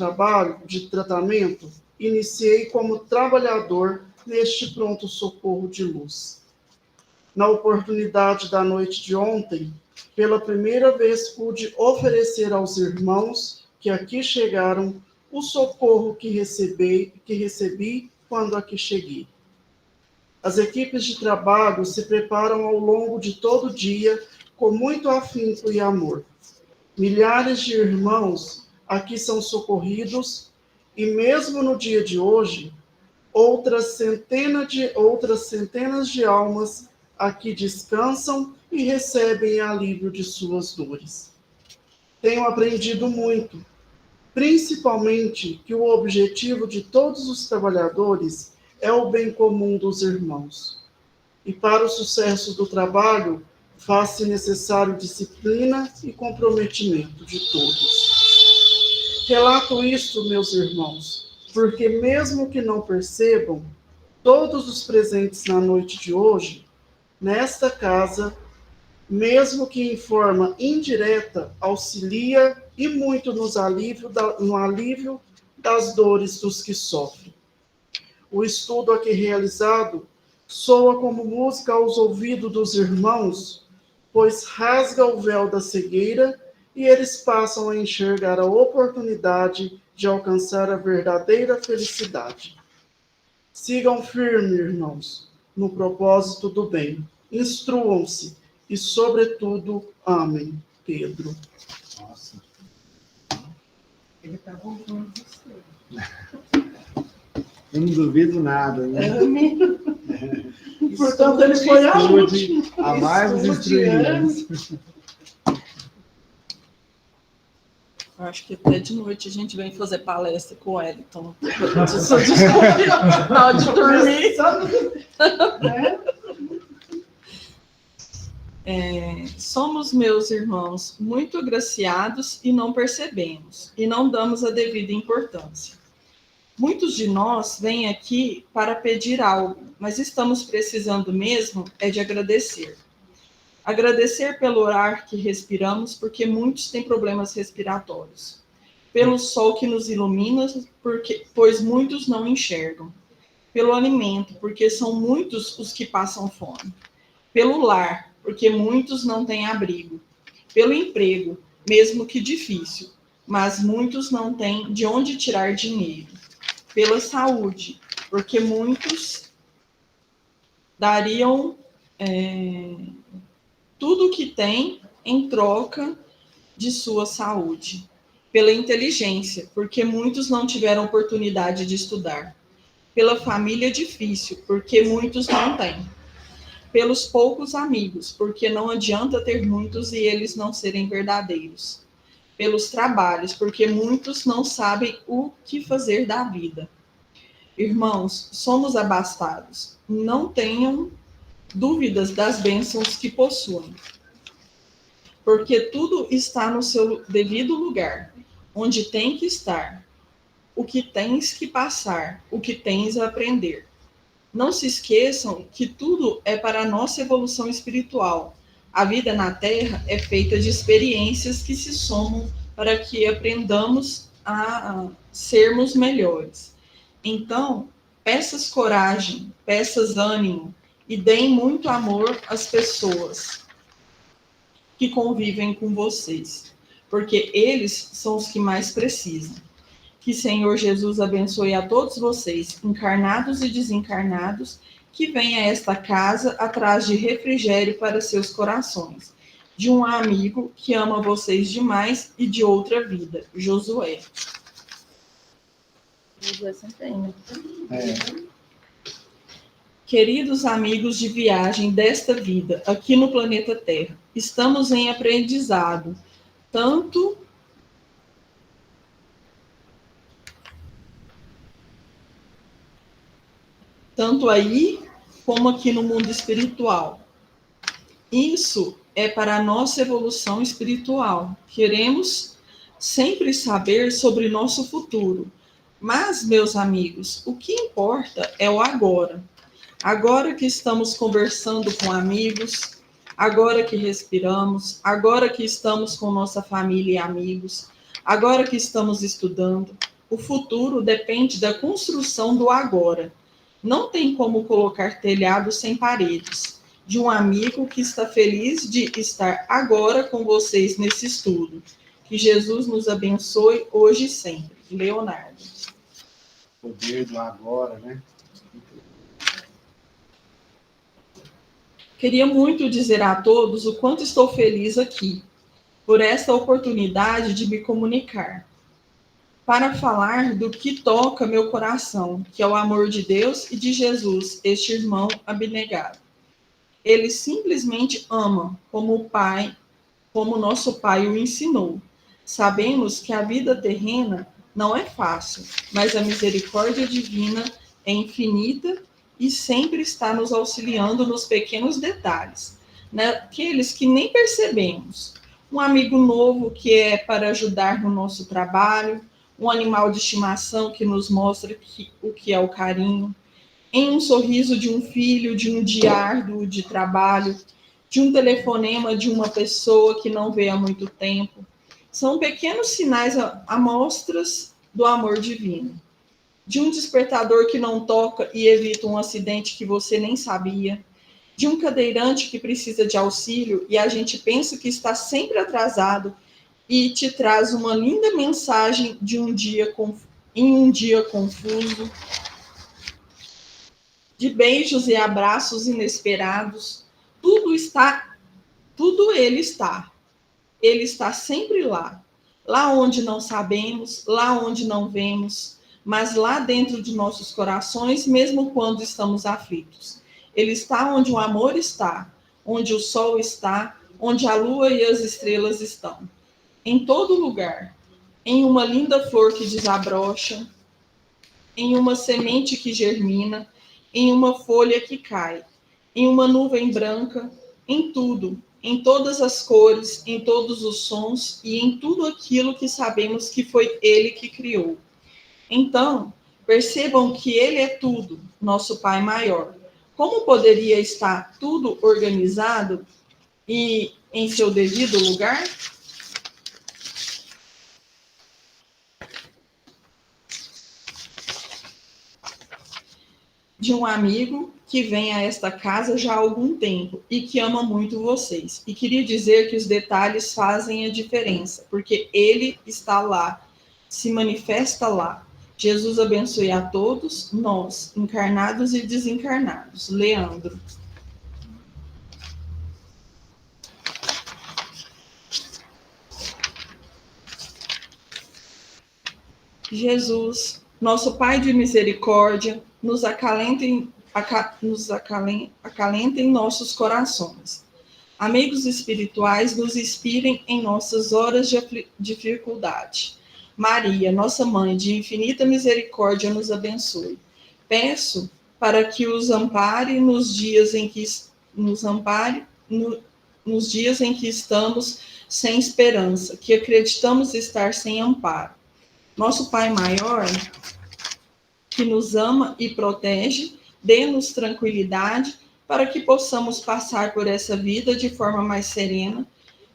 tratamento, iniciei como trabalhador neste pronto-socorro de luz. Na oportunidade da noite de ontem, pela primeira vez pude oferecer aos irmãos que aqui chegaram o socorro que recebi quando aqui cheguei. As equipes de trabalho se preparam ao longo de todo o dia com muito afinco e amor. Milhares de irmãos aqui são socorridos e mesmo no dia de hoje, outras centenas de almas aqui descansam e recebem alívio de suas dores. Tenho aprendido muito, principalmente que o objetivo de todos os trabalhadores é o bem comum dos irmãos. E para o sucesso do trabalho, faz-se necessário disciplina e comprometimento de todos. Relato isto, meus irmãos, porque mesmo que não percebam, todos os presentes na noite de hoje, nesta casa, mesmo que em forma indireta, auxilia e muito no alívio das dores dos que sofrem. O estudo aqui realizado soa como música aos ouvidos dos irmãos, pois rasga o véu da cegueira e eles passam a enxergar a oportunidade de alcançar a verdadeira felicidade. Sigam firmes, irmãos, no propósito do bem. Instruam-se e, sobretudo, amem. Pedro. Nossa. Ele está voltando você. Eu não duvido nada, né? Portanto, ele foi a última. A mais os instruídos. Eu acho que até de noite a gente vem fazer palestra com o Wellington. Na hora de dormir. Somos, meus irmãos, muito agraciados e não percebemos, e não damos a devida importância. Muitos de nós vêm aqui para pedir algo, mas estamos precisando mesmo é de agradecer. Agradecer pelo ar que respiramos, porque muitos têm problemas respiratórios. Pelo sol que nos ilumina, pois muitos não enxergam. Pelo alimento, porque são muitos os que passam fome. Pelo lar, porque muitos não têm abrigo. Pelo emprego, mesmo que difícil, mas muitos não têm de onde tirar dinheiro. Pela saúde, porque muitos dariam tudo o que têm em troca de sua saúde. Pela inteligência, porque muitos não tiveram oportunidade de estudar. Pela família difícil, porque muitos não têm. Pelos poucos amigos, porque não adianta ter muitos e eles não serem verdadeiros. Pelos trabalhos, porque muitos não sabem o que fazer da vida. Irmãos, somos abastados. Não tenham dúvidas das bênçãos que possuem, porque tudo está no seu devido lugar, onde tem que estar, o que tens que passar, o que tens a aprender. Não se esqueçam que tudo é para a nossa evolução espiritual. A vida na Terra é feita de experiências que se somam para que aprendamos a sermos melhores. Então, peças coragem, peças ânimo e deem muito amor às pessoas que convivem com vocês, porque eles são os que mais precisam. Que Senhor Jesus abençoe a todos vocês, encarnados e desencarnados, que venha a esta casa atrás de refrigério para seus corações, de um amigo que ama vocês demais e de outra vida, Josué. Josué Centeno. Queridos amigos de viagem desta vida, aqui no planeta Terra, estamos em aprendizado, tanto aí como aqui no mundo espiritual. Isso é para a nossa evolução espiritual. Queremos sempre saber sobre nosso futuro. Mas, meus amigos, o que importa é o agora. Agora que estamos conversando com amigos, agora que respiramos, agora que estamos com nossa família e amigos, agora que estamos estudando, o futuro depende da construção do agora. Não tem como colocar telhado sem paredes. De um amigo que está feliz de estar agora com vocês nesse estudo. Que Jesus nos abençoe hoje e sempre. Leonardo. Poder do agora, né? Queria muito dizer a todos o quanto estou feliz aqui, por esta oportunidade de me comunicar, para falar do que toca meu coração, que é o amor de Deus e de Jesus, este irmão abnegado. Ele simplesmente ama, como o Pai, como nosso Pai o ensinou. Sabemos que a vida terrena não é fácil, mas a misericórdia divina é infinita e sempre está nos auxiliando nos pequenos detalhes, naqueles que nem percebemos. Um amigo novo que é para ajudar no nosso trabalho, um animal de estimação que nos mostra o que é o carinho, em um sorriso de um filho, de um dia árduo de trabalho, de um telefonema de uma pessoa que não vê há muito tempo. São pequenos sinais, amostras do amor divino. De um despertador que não toca e evita um acidente que você nem sabia, de um cadeirante que precisa de auxílio e a gente pensa que está sempre atrasado e te traz uma linda mensagem de em um dia confuso, de beijos e abraços inesperados. Tudo ele está. Ele está sempre lá onde não sabemos, lá onde não vemos, mas lá dentro de nossos corações, mesmo quando estamos aflitos. Ele está onde o amor está, onde o sol está, onde a lua e as estrelas estão. Em todo lugar, em uma linda flor que desabrocha, em uma semente que germina, em uma folha que cai, em uma nuvem branca, em tudo, em todas as cores, em todos os sons e em tudo aquilo que sabemos que foi Ele que criou. Então, percebam que Ele é tudo, nosso Pai maior. Como poderia estar tudo organizado e em seu devido lugar? De um amigo que vem a esta casa já há algum tempo e que ama muito vocês. E queria dizer que os detalhes fazem a diferença, porque ele está lá, se manifesta lá. Jesus abençoe a todos, nós, encarnados e desencarnados. Leandro. Jesus, nosso Pai de misericórdia, nos acalenta em nossos corações. Amigos espirituais, nos inspirem em nossas horas de dificuldade. Maria, nossa Mãe de infinita misericórdia, nos abençoe. Peço para que os ampare nos dias em que estamos sem esperança, que acreditamos estar sem amparo. Nosso Pai maior, que nos ama e protege, dê-nos tranquilidade para que possamos passar por essa vida de forma mais serena,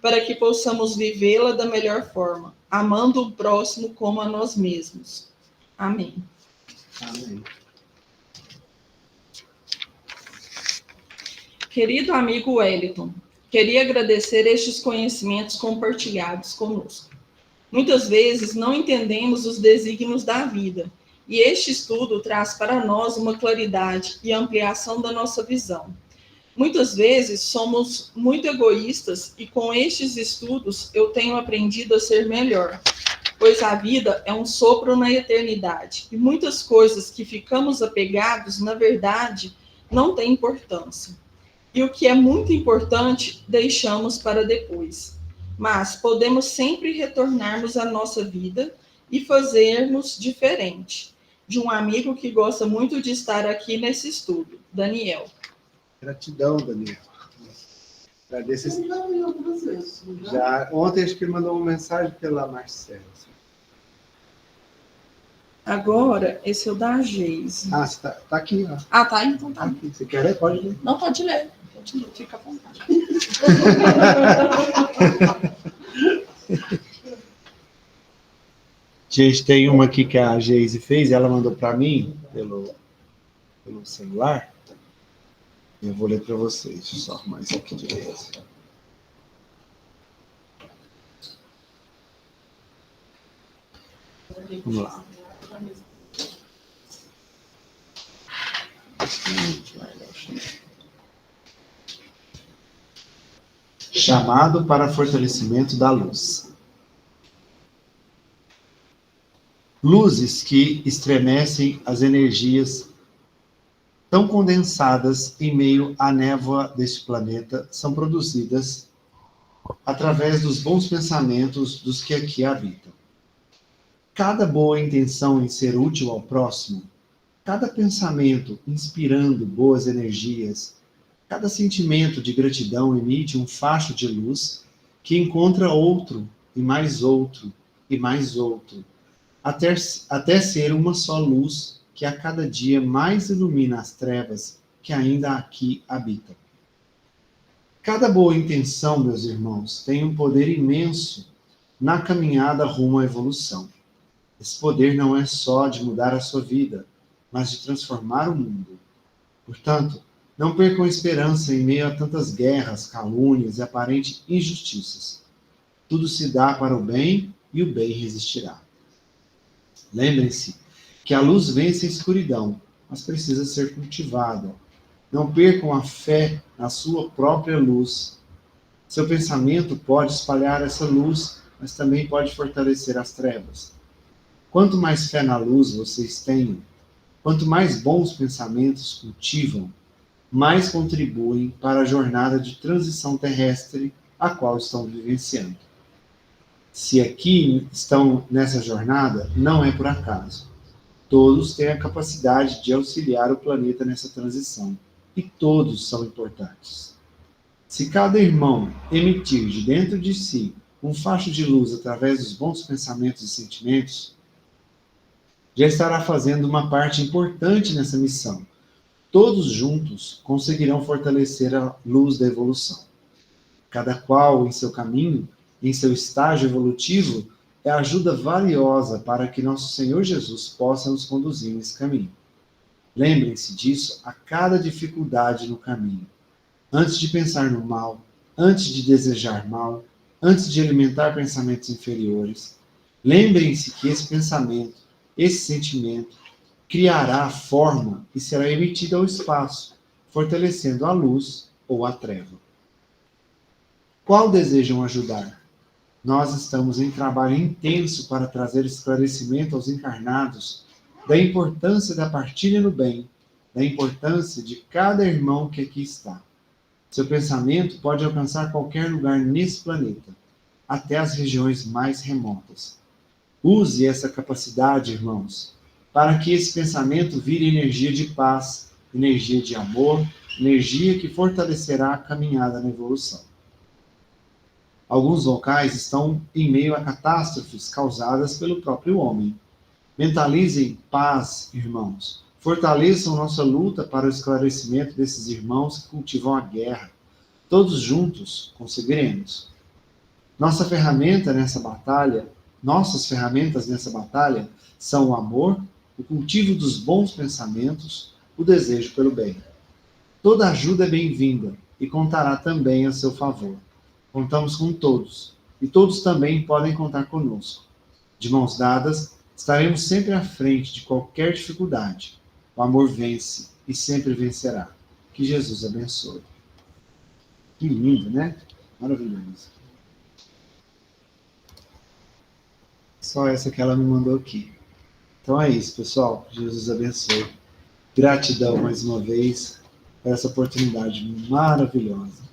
para que possamos vivê-la da melhor forma, amando o próximo como a nós mesmos. Amém. Amém. Querido amigo Wellington, queria agradecer estes conhecimentos compartilhados conosco. Muitas vezes não entendemos os desígnios da vida, e este estudo traz para nós uma claridade e ampliação da nossa visão. Muitas vezes somos muito egoístas e com estes estudos eu tenho aprendido a ser melhor, pois a vida é um sopro na eternidade e muitas coisas que ficamos apegados, na verdade, não têm importância. E o que é muito importante, deixamos para depois. Mas podemos sempre retornarmos à nossa vida e fazermos diferente. De um amigo que gosta muito de estar aqui nesse estudo, Daniel. Gratidão, Daniel. Agradeço. Já, ontem acho que ele mandou uma mensagem pela Marcela. Agora, esse é o da Geise. Ah, você tá aqui, ó. Ah, tá? Então tá. Aqui. Você quer ler? Pode ler. Não, pode ler. Fica à vontade. Gente, tem uma aqui que a Geise fez, ela mandou para mim pelo celular. Eu vou ler para vocês. Deixa eu só arrumar isso aqui direito. Vamos lá. Chamado para fortalecimento da luz. Luzes que estremecem as energias tão condensadas em meio à névoa deste planeta são produzidas através dos bons pensamentos dos que aqui habitam. Cada boa intenção em ser útil ao próximo, cada pensamento inspirando boas energias, cada sentimento de gratidão emite um facho de luz que encontra outro, e mais outro, e mais outro, até ser uma só luz que a cada dia mais ilumina as trevas que ainda aqui habitam. Cada boa intenção, meus irmãos, tem um poder imenso na caminhada rumo à evolução. Esse poder não é só de mudar a sua vida, mas de transformar o mundo. Portanto, não percam esperança em meio a tantas guerras, calúnias e aparentes injustiças. Tudo se dá para o bem e o bem resistirá. Lembrem-se que a luz vence a escuridão, mas precisa ser cultivada. Não percam a fé na sua própria luz. Seu pensamento pode espalhar essa luz, mas também pode fortalecer as trevas. Quanto mais fé na luz vocês tenham, quanto mais bons pensamentos cultivam, mais contribuem para a jornada de transição terrestre a qual estão vivenciando. Se aqui estão nessa jornada, não é por acaso. Todos têm a capacidade de auxiliar o planeta nessa transição, e todos são importantes. Se cada irmão emitir de dentro de si um facho de luz através dos bons pensamentos e sentimentos, já estará fazendo uma parte importante nessa missão. Todos juntos conseguirão fortalecer a luz da evolução. Cada qual em seu caminho, em seu estágio evolutivo, é ajuda valiosa para que nosso Senhor Jesus possa nos conduzir nesse caminho. Lembrem-se disso a cada dificuldade no caminho. Antes de pensar no mal, antes de desejar mal, antes de alimentar pensamentos inferiores, lembrem-se que esse pensamento, esse sentimento, criará a forma e será emitido ao espaço, fortalecendo a luz ou a treva. Qual desejam ajudar? Nós estamos em trabalho intenso para trazer esclarecimento aos encarnados da importância da partilha no bem, da importância de cada irmão que aqui está. Seu pensamento pode alcançar qualquer lugar nesse planeta, até as regiões mais remotas. Use essa capacidade, irmãos, para que esse pensamento vire energia de paz, energia de amor, energia que fortalecerá a caminhada na evolução. Alguns locais estão em meio a catástrofes causadas pelo próprio homem. Mentalizem paz, irmãos. Fortaleçam nossa luta para o esclarecimento desses irmãos que cultivam a guerra. Todos juntos conseguiremos. Nossas ferramentas nessa batalha são o amor, o cultivo dos bons pensamentos, o desejo pelo bem. Toda ajuda é bem-vinda e contará também a seu favor. Contamos com todos, e todos também podem contar conosco. De mãos dadas, estaremos sempre à frente de qualquer dificuldade. O amor vence e sempre vencerá. Que Jesus abençoe. Que lindo, né? Maravilhoso. Só essa que ela me mandou aqui. Então é isso, pessoal. Que Jesus abençoe. Gratidão mais uma vez por essa oportunidade maravilhosa.